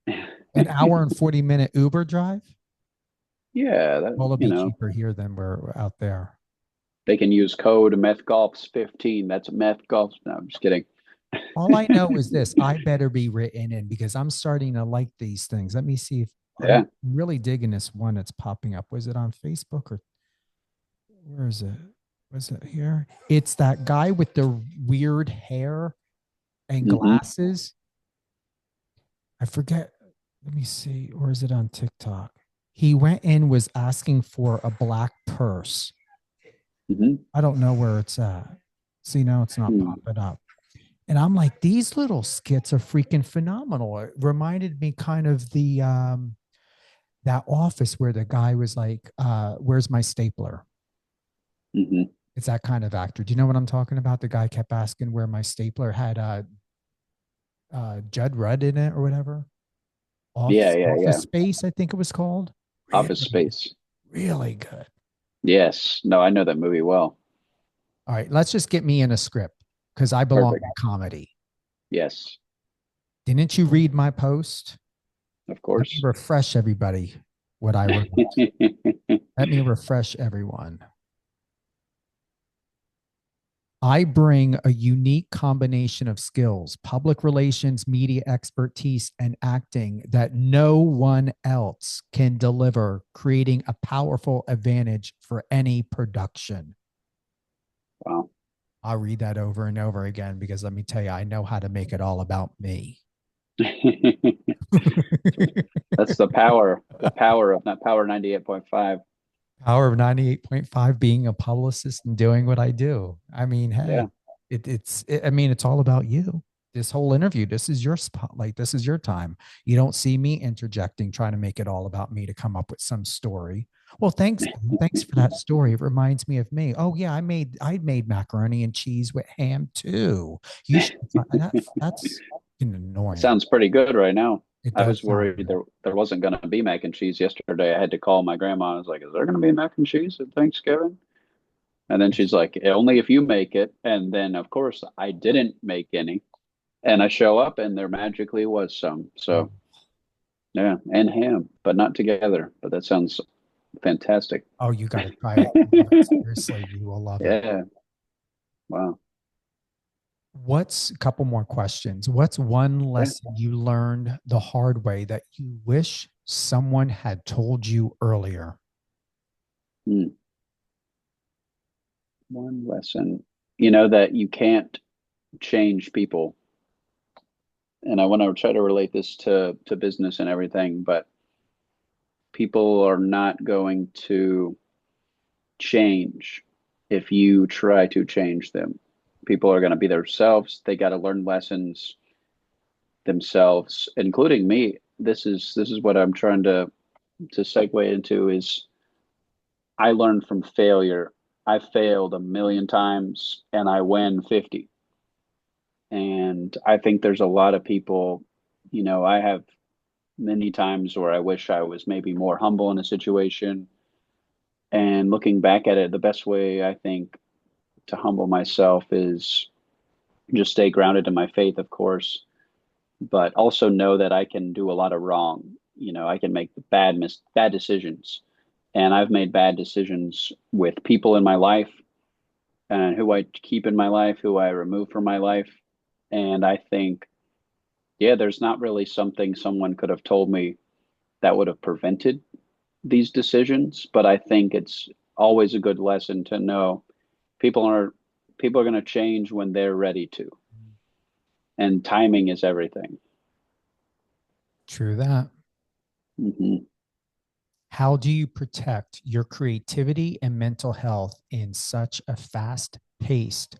An hour and 40-minute Uber drive? Yeah, It'll be cheaper here than we're out there. They can use code METHGOLFS15. That's METHGOLFS. No, I'm just kidding. All I know is this: I better be written in because I'm starting to like these things. Let me see if I'm really digging this one that's popping up. Was it on Facebook or where is it? Was it here? It's that guy with the weird hair and glasses. I forget. Let me see. Or is it on TikTok? He went in, was asking for a black purse. I don't know where it's at. See, now it's not popping up. And I'm like, these little skits are freaking phenomenal. It reminded me kind of the that Office where the guy was like, where's my stapler? It's that kind of actor. Do you know what I'm talking about? The guy kept asking where my stapler had Judd Rudd in it or whatever. Yeah, yeah, Office yeah. Space, I think it was called. Office Really, Space. really good. Yes. No, I know that movie well. All right, let's just get me in a script because I belong Perfect. in comedy. Yes, Didn't you read my post? of Let me course. refresh everybody what I wrote. Let me refresh everyone. I bring a unique combination of skills, public relations, media expertise, and acting that no one else can deliver, creating a powerful advantage for any production. Wow. I'll read that over and over again because let me tell you, I know how to make it all about me. That's the power of that power 98.5. Power of 98.5 being a publicist and doing what I do. I mean, Yeah. hey, I mean, it's all about you. This whole interview, this is your spotlight. This is your time. You don't see me interjecting, trying to make it all about me to come up with some story. Well, thanks. Thanks for that story. It reminds me of me. Oh yeah, I made macaroni and cheese with ham too. You should that's annoying. Sounds pretty good right now. It I does was sound worried good. there wasn't going to be mac and cheese yesterday. I had to call my grandma. I was like, "Is there going to be mac and cheese at Thanksgiving?" And then she's like, "Only if you make it." And then, of course, I didn't make any. And I show up, and there magically was some. Oh, So yeah, and ham, but not together. But that sounds fantastic. oh, you got to try it. Seriously, you will love it. Yeah. Wow. What's a couple more questions? What's one Yeah. lesson you learned the hard way that you wish someone had told you earlier? Hmm. One lesson, that you can't change people. And I want to try to relate this to business and everything, but people are not going to change if you try to change them. People are going to be themselves. They got to learn lessons themselves, including me. This is what I'm trying to segue into is I learned from failure. I failed a million times and I win 50. And I think there's a lot of people, I have many times where I wish I was maybe more humble in a situation. And looking back at it, the best way I think to humble myself is just stay grounded in my faith, of course, but also know that I can do a lot of wrong. I can make bad decisions. And I've made bad decisions with people in my life and who I keep in my life, who I remove from my life. And I think, yeah, there's not really something someone could have told me that would have prevented these decisions, but I think it's always a good lesson to know people are people are going to change when they're ready to, and timing is everything. True that. Hmm. How do you protect your creativity and mental health in such a fast paced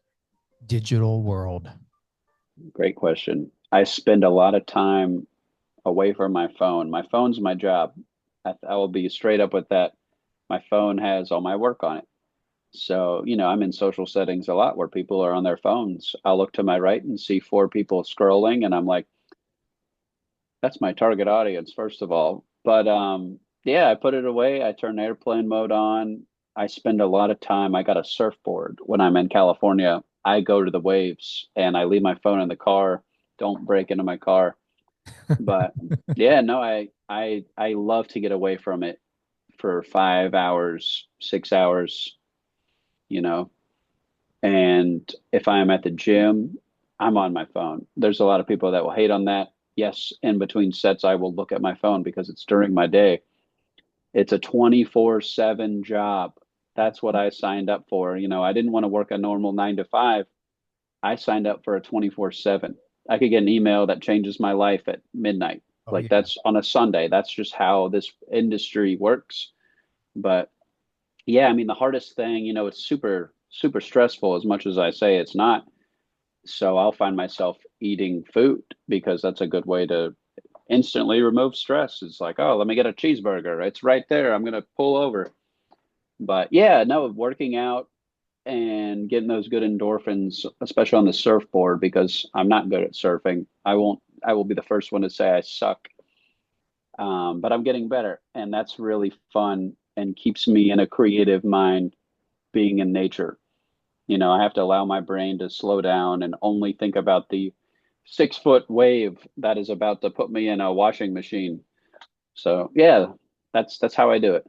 digital world? Great question. I spend a lot of time away from my phone. My phone's my job. I will be straight up with that. My phone has all my work on it. So, I'm in social settings a lot where people are on their phones. I'll look to my right and see four people scrolling, and I'm like, that's my target audience, first of all. But yeah, I put it away. I turn airplane mode on. I spend a lot of time. I got a surfboard when I'm in California. I go to the waves and I leave my phone in the car. Don't break into my car. But yeah, no, I love to get away from it for 5 hours, 6 hours, you know. And if I'm at the gym, I'm on my phone. There's a lot of people that will hate on that. Yes, in between sets, I will look at my phone because it's during my day. It's a 24/7 job. That's what I signed up for. I didn't want to work a normal 9 to 5. I signed up for a 24/7. I could get an email that changes my life at midnight. Oh, Like yeah. that's on a Sunday. That's just how this industry works. But yeah, I mean, the hardest thing, it's super, super stressful as much as I say it's not. So I'll find myself eating food because that's a good way to instantly remove stress. It's like, oh, let me get a cheeseburger. It's right there. I'm going to pull over. But yeah, no, working out, and getting those good endorphins, especially on the surfboard, because I'm not good at surfing. I will be the first one to say I suck. But I'm getting better, and that's really fun and keeps me in a creative mind being in nature. I have to allow my brain to slow down and only think about the 6 foot wave that is about to put me in a washing machine. So yeah, that's how I do it.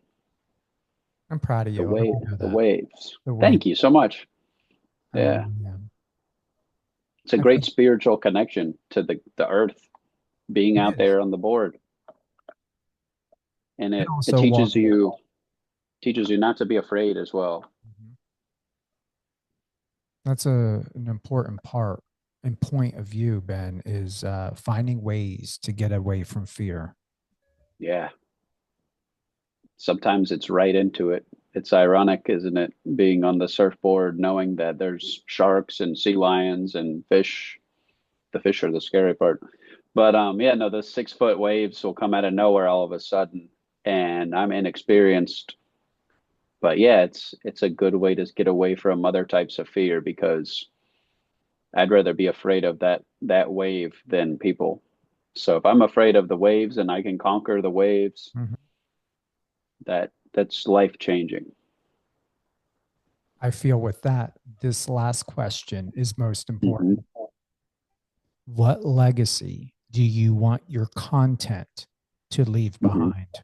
I'm proud of The you. I hope wave, you know the that. waves. The way. Thank you so much. I really Yeah, am. it's a I great feel spiritual connection to the earth, being it out is. there on the board, and And it also walking. teaches you not to be afraid as well. Mhm. That's an important part and point of view, Ben, is finding ways to get away from fear. Yeah, sometimes it's right into it. It's ironic, isn't it? Being on the surfboard, knowing that there's sharks and sea lions and fish. The fish are the scary part. But yeah, no, the 6 foot waves will come out of nowhere all of a sudden, and I'm inexperienced. But yeah, it's a good way to get away from other types of fear because I'd rather be afraid of that wave than people. So if I'm afraid of the waves and I can conquer the waves, Mhm. that's life changing. I feel with that, this last question is most Hmm. important. What legacy do you want your content to leave Hmm. behind?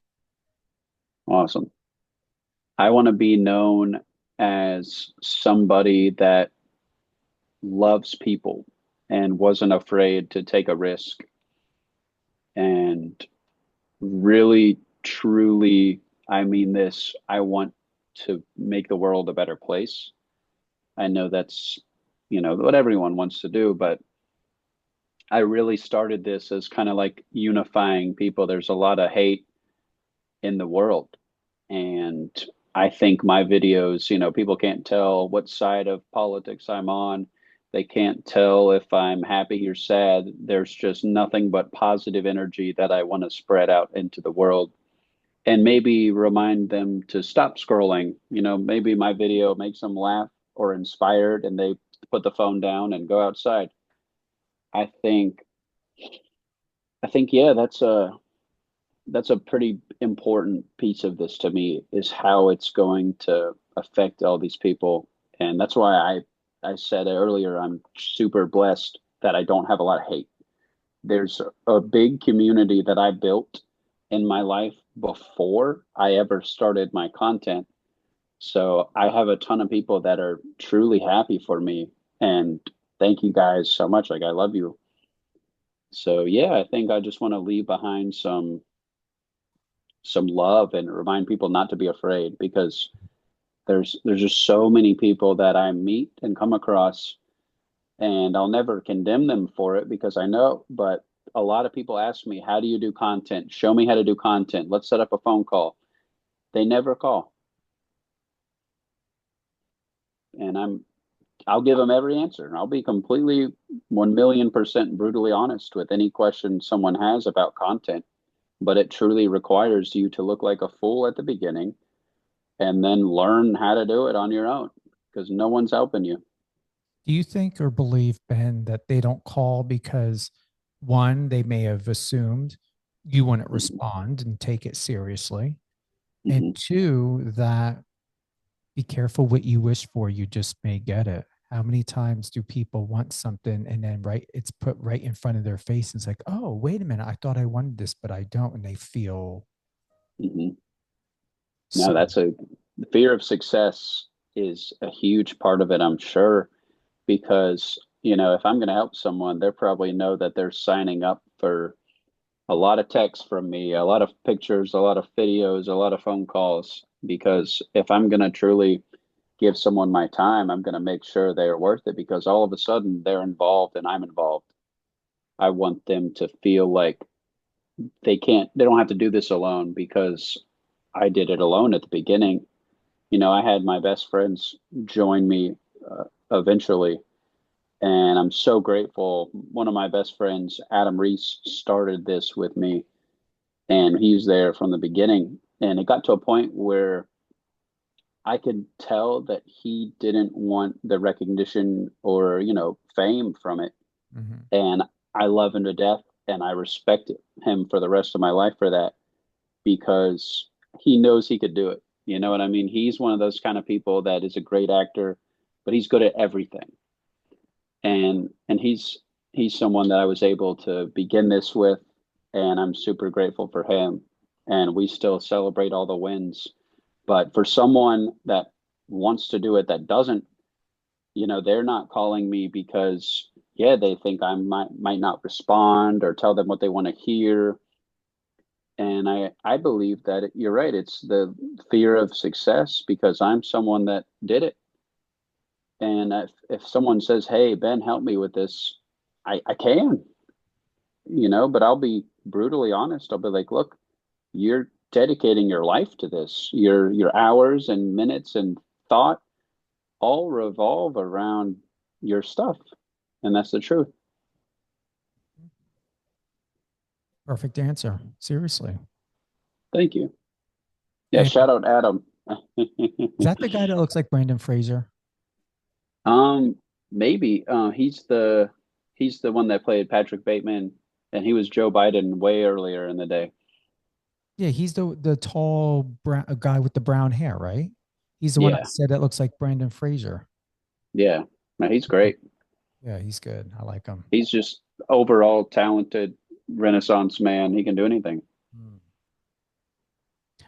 Awesome. I want to be known as somebody that loves people and wasn't afraid to take a risk and really, truly, I mean this, I want to make the world a better place. I know that's, what everyone wants to do, but I really started this as kind of like unifying people. There's a lot of hate in the world. And I think my videos, people can't tell what side of politics I'm on. They can't tell if I'm happy or sad. There's just nothing but positive energy that I want to spread out into the world and maybe remind them to stop scrolling. Maybe my video makes them laugh or inspired and they put the phone down and go outside. I think, yeah, that's a pretty important piece of this to me is how it's going to affect all these people. And that's why I said earlier, I'm super blessed that I don't have a lot of hate. There's a big community that I built in my life before I ever started my content. So I have a ton of people that are truly happy for me. And thank you guys so much. Like, I love you. So yeah, I think I just want to leave behind some love and remind people not to be afraid because there's just so many people that I meet and come across and I'll never condemn them for it because I know, but a lot of people ask me, how do you do content? Show me how to do content. Let's set up a phone call. They never call. And I'll give them every answer. And I'll be completely 1,000,000% brutally honest with any question someone has about content. But it truly requires you to look like a fool at the beginning and then learn how to do it on your own because no one's helping you. Do you think or believe, Ben, that they don't call because one, they may have assumed you wouldn't Mm-hmm. respond and take it seriously, and Mm-hmm. two, that be careful what you wish for, you just may get it. How many times do people want something and then it's put right in front of their face and it's like, oh, wait a minute, I thought I wanted this, but I don't, and they feel Mm-hmm. No, so. that's the fear of success is a huge part of it, I'm sure, because, if I'm going to help someone, they probably know that they're signing up for a lot of texts from me, a lot of pictures, a lot of videos, a lot of phone calls, because if I'm going to truly give someone my time, I'm going to make sure they are worth it because all of a sudden they're involved and I'm involved. I want them to feel like they don't have to do this alone because I did it alone at the beginning. I had my best friends join me eventually, and I'm so grateful. One of my best friends, Adam Reese, started this with me, and he's there from the beginning. And it got to a point where I could tell that he didn't want the recognition or, fame from it. Mhm. And I love him to death and I respect him for the rest of my life for that because he knows he could do it. You know what I mean? He's one of those kind of people that is a great actor, but he's good at everything. And he's someone that I was able to begin this with, and I'm super grateful for him. And we still celebrate all the wins. But for someone that wants to do it that doesn't, they're not calling me because yeah, they think I might not respond or tell them what they want to hear. And I believe that you're right. It's the fear of success because I'm someone that did it. And if someone says, "Hey, Ben, help me with this," I can, but I'll be brutally honest. I'll be like, "Look, you're dedicating your life to this. Your hours and minutes and thought all revolve around your stuff." And that's the truth. Perfect answer. Seriously. Thank you. Yeah, And shout out Adam. is that the guy that looks like Brandon Fraser? Um, maybe. He's the one that played Patrick Bateman, and he was Joe Biden way earlier in the day. Yeah, he's the tall brown guy with the brown hair, right? He's the one I Yeah, said that looks like Brandon Fraser. yeah. No, he's great. Yeah, he's good. I like him. He's just overall talented Renaissance man. He can do anything. Hmm.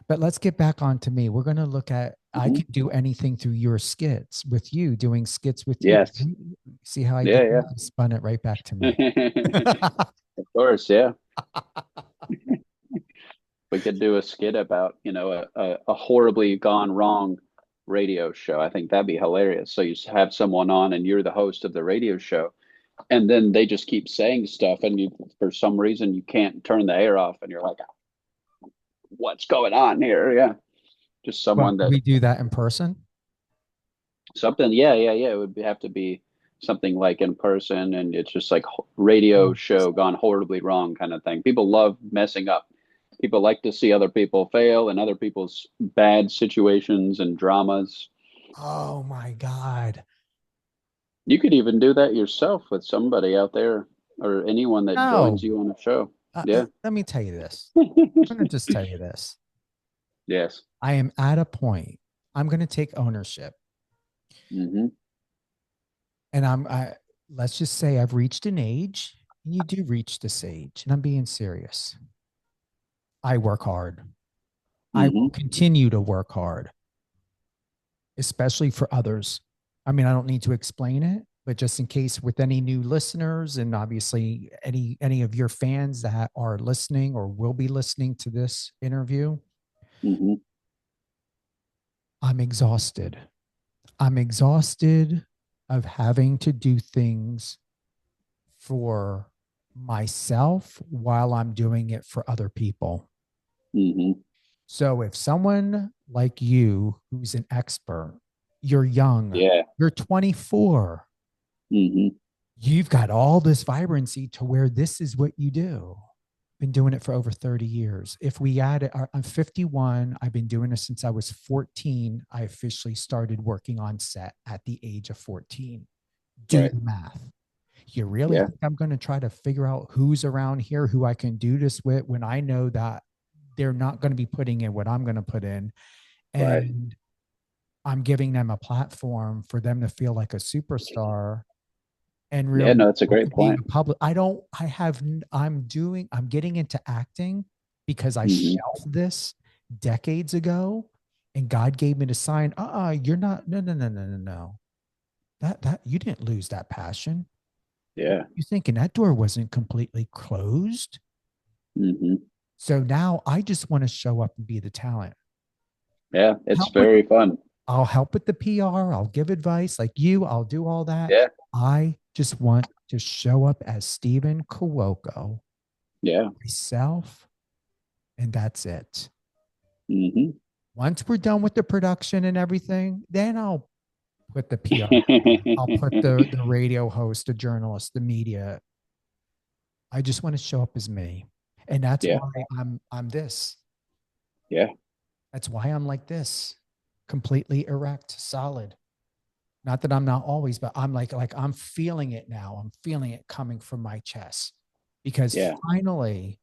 But let's get back on to me. We're going to look at, I Mhm. can do anything through your skits with you, doing skits with you. Yes. See how I did Yeah, that? I spun it right back to me. yeah. Of course, yeah. We could do a skit about, a horribly gone wrong radio show. I think that'd be hilarious. So you have someone on and you're the host of the radio show, and then they just keep saying stuff, and for some reason, you can't turn the air off, and you're like, "What's going on here?" Yeah, just Well, someone can that we do that in person? something. Yeah, yeah, yeah. It would have to be something like in person, and it's just like radio Oh, show gone horribly wrong kind of thing. People love messing up. People like to see other people fail and other people's bad situations and dramas. oh my God. You could even do that yourself with somebody out there or anyone that joins No. you on a show. Yeah. Let me tell you this. I'm going to just tell you this. Yes. I am at a point, I'm going to take ownership. Hmm. And let's just say I've reached an age, and you do reach this age, and I'm being serious. I work hard. I will Hmm. continue to work hard, especially for others. I mean, I don't need to explain it, but just in case with any new listeners and obviously any of your fans that are listening or will be listening to this interview, Hmm. I'm exhausted. I'm exhausted of having to do things for myself while I'm doing it for other people. Hmm. So if someone like you, who's an expert, you're young, Yeah. you're 24, Hmm. you've got all this vibrancy to where this is what you do. Been doing it for over 30 years. If we add it, I'm 51. I've been doing this since I was 14. I officially started working on set at the age of 14. Do Right. the math. You really Yeah. think I'm going to try to figure out who's around here who I can do this with when I know that they're not going to be putting in what I'm going to put in? Right. And I'm giving them a platform for them to feel like a superstar and Yeah. really No, that's a great being point. a public. I'm getting into acting because I Hmm. shelved this decades ago, and God gave me the sign. You're not. No, no, no, no, no, no. That you didn't lose that passion. Yeah. You thinking that door wasn't completely closed? Hmm. So now I just want to show up and be the talent. Yeah. It's Help with very fun. I'll help with the PR. I'll give advice like you. I'll do all that. Yeah. I just want to show up as Stephen Cuoco, Yeah. myself, and that's it. Hmm. Once we're done with the production and everything, then I'll put the PR. I'll put the radio host, the journalist, the media. I just want to show up as me. And that's Yeah. why I'm this. Yeah. That's why I'm like this. completely erect, solid. Not that I'm not always, but I'm like I'm feeling it now. I'm feeling it coming from my chest because Yeah. finally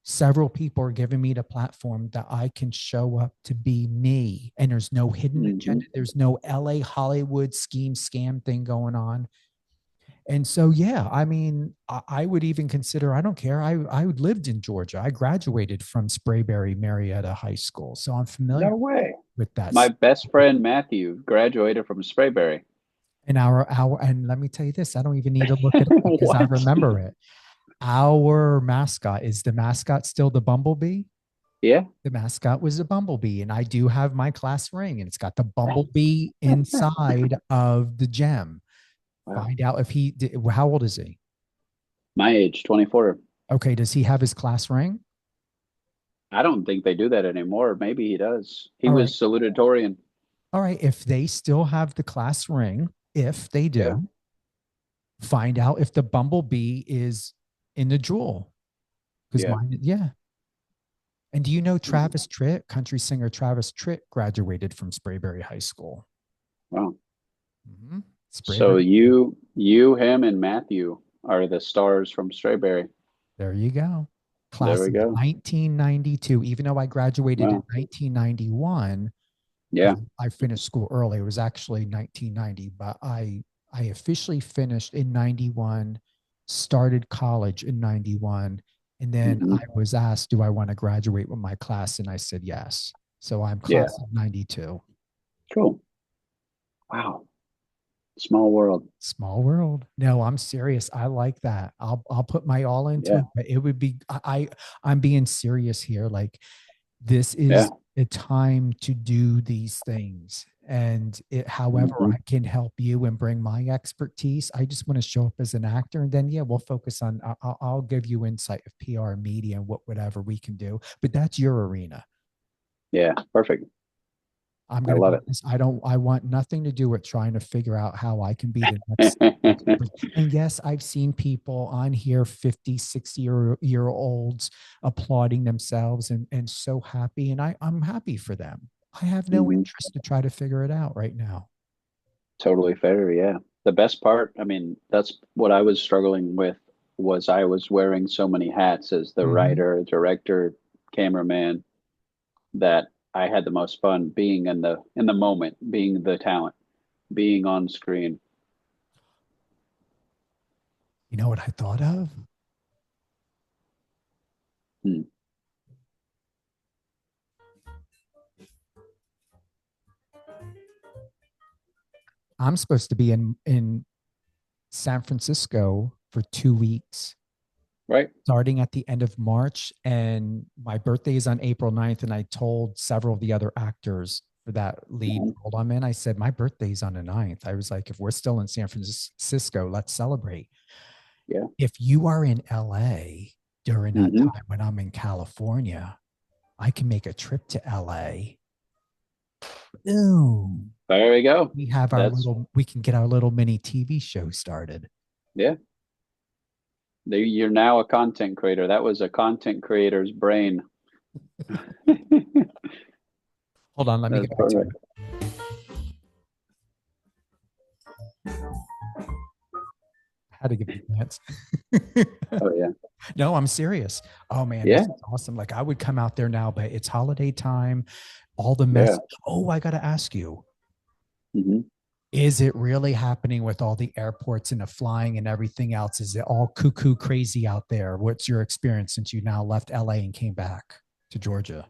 several people are giving me the platform that I can show up to be me. And there's no hidden agenda. There's no LA Hollywood scheme scam thing going on. And so, yeah, I mean, I would even consider, I don't care. I lived in Georgia. I graduated from Sprayberry Marietta High School. So I'm familiar No way. with that. My best friend Matthew graduated from Sprayberry. And and let me tell you this, I don't even need to look it up because I What? remember it. Our mascot, is the mascot still the bumblebee? Yeah. The mascot was a bumblebee, and I do have my class ring, and it's got the bumblebee inside of the gem. Wow. Find out if he did. How old is he? My age, 24. Okay, does he have his class ring? I don't think they do that anymore. Maybe he does. He All was right. salutatorian. All right, if they still have the class ring, if they do, Yeah. find out if the bumblebee is in the jewel. Because Yeah. mine, yeah. And do you know Travis Tritt, country singer Travis Tritt, graduated from Sprayberry High School? Wow. Mm-hmm. So him, and Matthew are the stars from Sprayberry. There you go. There Class we of go. 1992. Even though I graduated in 1991, Yeah. I finished school early. It was actually 1990, but I officially finished in 91, started college in 91, and then I was asked, do I want to graduate with my class? And I said yes. So I'm class of 92. Cool. Wow. Small world. Small world. No, I'm serious. I like that. I'll put my all into it. But it would be I'm being serious here. Like this is a time to do these things. And however I can help you and bring my expertise, I just want to show up as an actor. And then, we'll focus on, I'll give you insight of PR, media, and whatever we can do. But that's your arena. Yeah, perfect. I love it. I want nothing to do with trying to figure out how I can be the next. And yes, I've seen people on here, 50, 60 year olds applauding themselves and so happy. And I'm happy for them. I have no interest to try to figure it out right now. Totally fair. Yeah. The best part, I mean, that's what I was struggling with, was I was wearing so many hats as the writer, director, cameraman, that I had the most fun being in the moment, being the talent, being on screen. You know what I thought of? I'm supposed to be in San Francisco for 2 weeks. Right. Starting at the end of March. And my birthday is on April 9th. And I told several of the other actors for that lead role I'm in, I said, my birthday's on the 9th. I was like, if we're still in San Francisco, let's celebrate. Yeah. If you are in LA during that time when I'm in California, I can make a trip to LA. Boom. There we go. We have we can get our little mini TV show started. Yeah. You're now a content creator. That was a content creator's brain. Hold on, let me get back to it. I had to give you a chance. Oh yeah. No, I'm serious. Oh man, this is awesome. Like I would come out there now, but it's holiday time. All the mess. Yeah. Oh, I got to ask you. Is it really happening with all the airports and the flying and everything else? Is it all cuckoo crazy out there? What's your experience since you now left LA and came back to Georgia?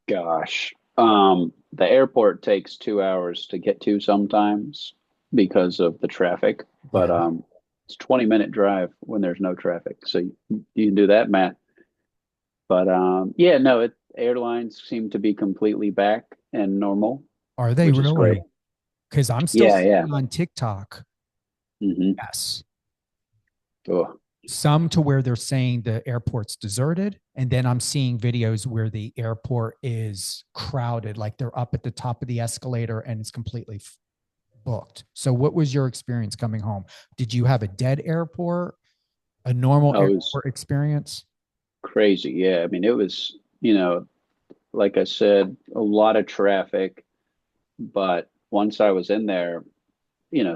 Gosh, the airport takes 2 hours to get to sometimes because of the traffic, but it's a 20-minute drive when there's no traffic. So you can do that, Matt. But airlines seem to be completely back and normal. Are they really? Because I'm still seeing on TikTok. Yes. Some to where they're saying the airport's deserted. And then I'm seeing videos where the airport is crowded, like they're up at the top of the escalator and it's completely booked. So what was your experience coming home? Did you have a dead airport, a normal airport experience? Crazy. Yeah. I mean, it was, like I said, a lot of traffic. But once I was in there,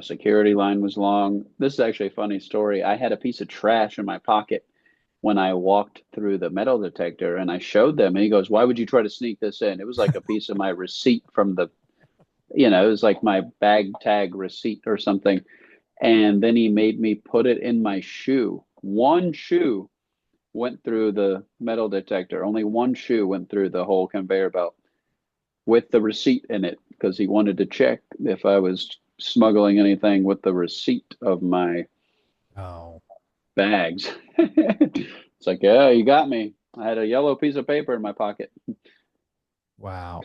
security line was long. This is actually a funny story. I had a piece of trash in my pocket when I walked through the metal detector, and I showed them, and he goes, "Why would you try to sneak this in?" It was like a piece of my receipt from it was like my bag tag receipt or something. And then he made me put it in my shoe. One shoe went through the metal detector. Only one shoe went through the whole conveyor belt with the receipt in it, because he wanted to check if I was smuggling anything with the receipt of my bags. It's like, yeah, you got me. I had a yellow piece of paper in my pocket. Wow.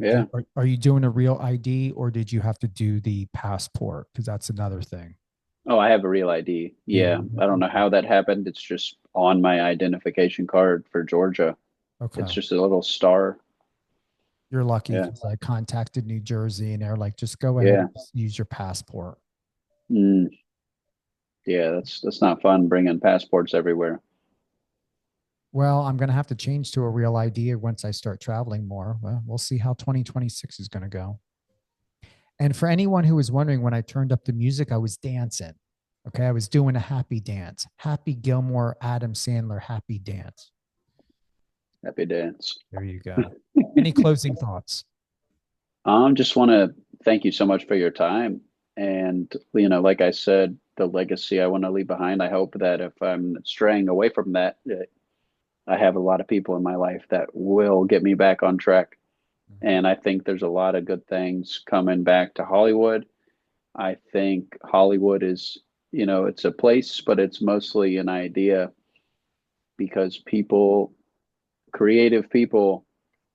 Yeah. Are you doing a real ID, or did you have to do the passport? Because that's another thing. Oh, I have a real ID. Yeah. I don't know how that happened. It's just on my identification card for Georgia. Okay. It's just a little star. You're lucky, Yeah. because I contacted New Jersey and they're like, just go ahead and use your passport. Yeah, that's not fun bringing passports everywhere. Well, I'm going to have to change to a real ID once I start traveling more. Well, we'll see how 2026 is going to go. And for anyone who was wondering, when I turned up the music, I was dancing. Okay. I was doing a happy dance. Happy Gilmore, Adam Sandler, happy dance. Happy dance. There you go. Any closing thoughts? Just want to thank you so much for your time. And, like I said, the legacy I want to leave behind. I hope that if I'm straying away from that, I have a lot of people in my life that will get me back on track. And I think there's a lot of good things coming back to Hollywood. I think Hollywood is, it's a place, but it's mostly an idea, because creative people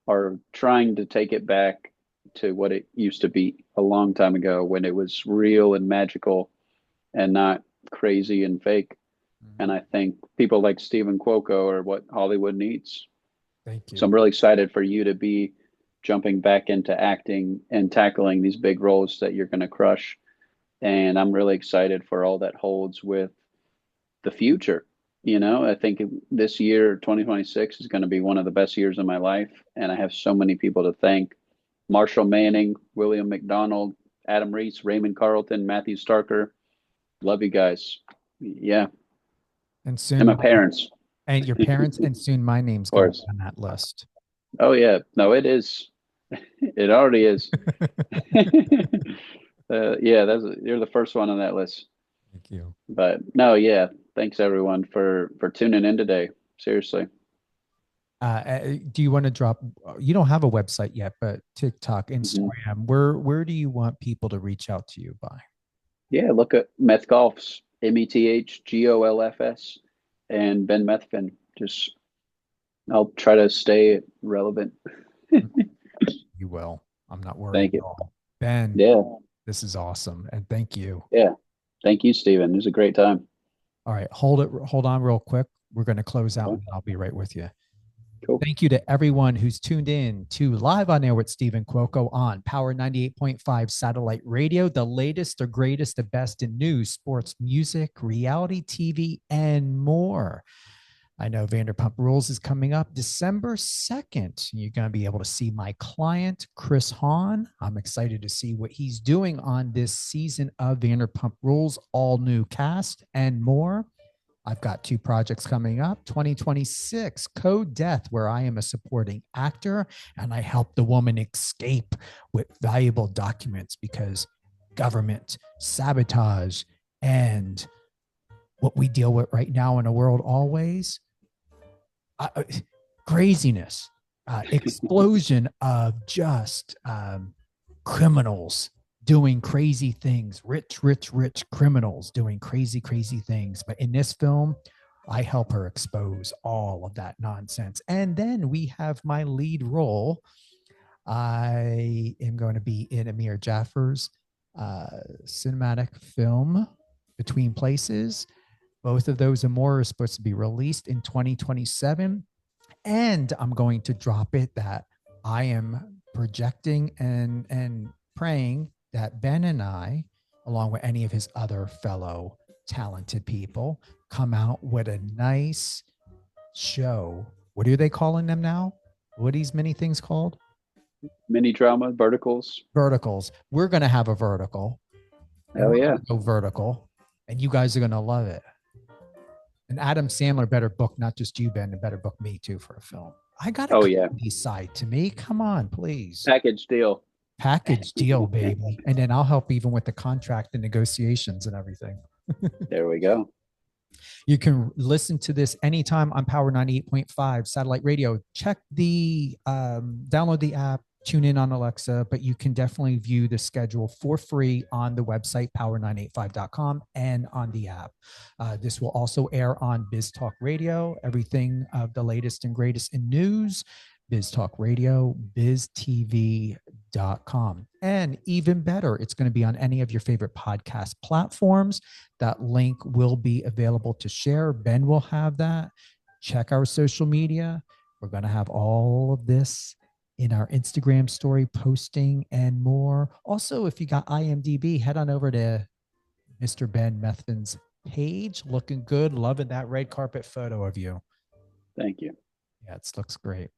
are trying to take it back to what it used to be a long time ago, when it was real and magical and not crazy and fake. And I think people like Stephen Cuoco are what Hollywood needs. Thank you. So I'm really excited for you to be jumping back into acting and tackling these big roles that you're going to crush. And I'm really excited for all that holds with the future. I think this year, 2026, is going to be one of the best years of my life. And I have so many people to thank: Marshall Manning, William McDonald, Adam Reese, Raymond Carlton, Matthew Starker. Love you guys. Yeah. And soon, and my parents. And your parents, and soon my name's going to be on that list. Oh, yeah. No, it is. It already is. Yeah, you're the first one on that list. Thank you. But no, yeah. Thanks everyone for tuning in today. Seriously. Do you want to drop? You don't have a website yet, but TikTok, Instagram. Where do you want people to reach out to you by? Yeah, look at Meth Golfs, METHGOLFS, and Ben Methvin. I'll try to stay relevant. You will. I'm not worried. Thank you, at all. Ben. Yeah, this is awesome, and thank you. Yeah, thank you, Stephen. It was a great time. All right, hold on real quick. We're going to close out, and I'll be right with you. Cool. Thank you to everyone who's tuned in to Live on Air with Stephen Cuoco on Power 98.5 Satellite Radio, the latest, the greatest, the best in news, sports, music, reality TV, and more. I know Vanderpump Rules is coming up December 2nd. You're going to be able to see my client, Chris Hahn. I'm excited to see what he's doing on this season of Vanderpump Rules, all new cast and more. I've got 2 projects coming up. 2026, Code Death, where I am a supporting actor and I help the woman escape with valuable documents, because government sabotage and what we deal with right now in the world always, craziness, explosion of just criminals doing crazy things, rich criminals doing crazy things. But in this film, I help her expose all of that nonsense. And then we have my lead role. I am going to be in Amir Jaffer's cinematic film, Between Places. Both of those and more are supposed to be released in 2027. And I'm going to drop it that I am projecting and praying that Ben and I, along with any of his other fellow talented people, come out with a nice show. What are they calling them now? What are these mini things called? Mini drama, verticals. Verticals. We're going to have a vertical. And Hell we're yeah. going to go vertical. And you guys are going to love it. And Adam Sandler better book not just you, Ben, and better book me too for a film. I got a comedy side to me. Come on, please. Package deal. Package deal, baby. And then I'll help even with the contract and negotiations and everything. There we go. You can listen to this anytime on Power 98.5 satellite radio. Check the download the app, tune in on Alexa, but you can definitely view the schedule for free on the website power985.com and on the app. This will also air on Biz Talk Radio, everything of the latest and greatest in news, Biz Talk Radio, biztv.com. And even better, it's going to be on any of your favorite podcast platforms. That link will be available to share. Ben will have that. Check our social media. We're going to have all of this in our Instagram story posting and more. Also, if you got IMDb, head on over to Mr. Ben Methvin's page. Looking good. Loving that red carpet photo of you. Thank you. Yeah, it looks great.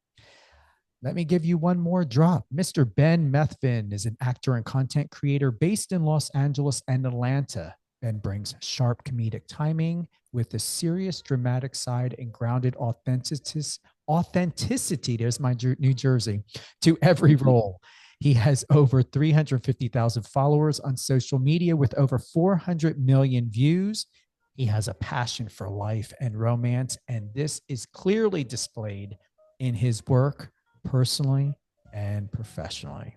Let me give you one more drop. Mr. Ben Methvin is an actor and content creator based in Los Angeles and Atlanta. Ben brings sharp comedic timing with a serious dramatic side and grounded authenticity, there's my New Jersey, to every role. He has over 350,000 followers on social media with over 400 million views. He has a passion for life and romance, and this is clearly displayed in his work, personally and professionally.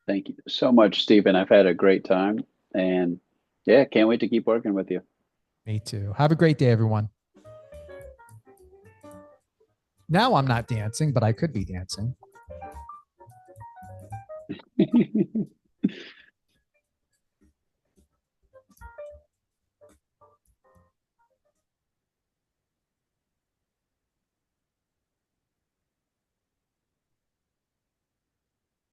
Thank you so much, Stephen. I've had a great time, and yeah, can't wait to keep working with you. Me too. Have a great day, everyone. Now I'm not dancing, but I could be dancing.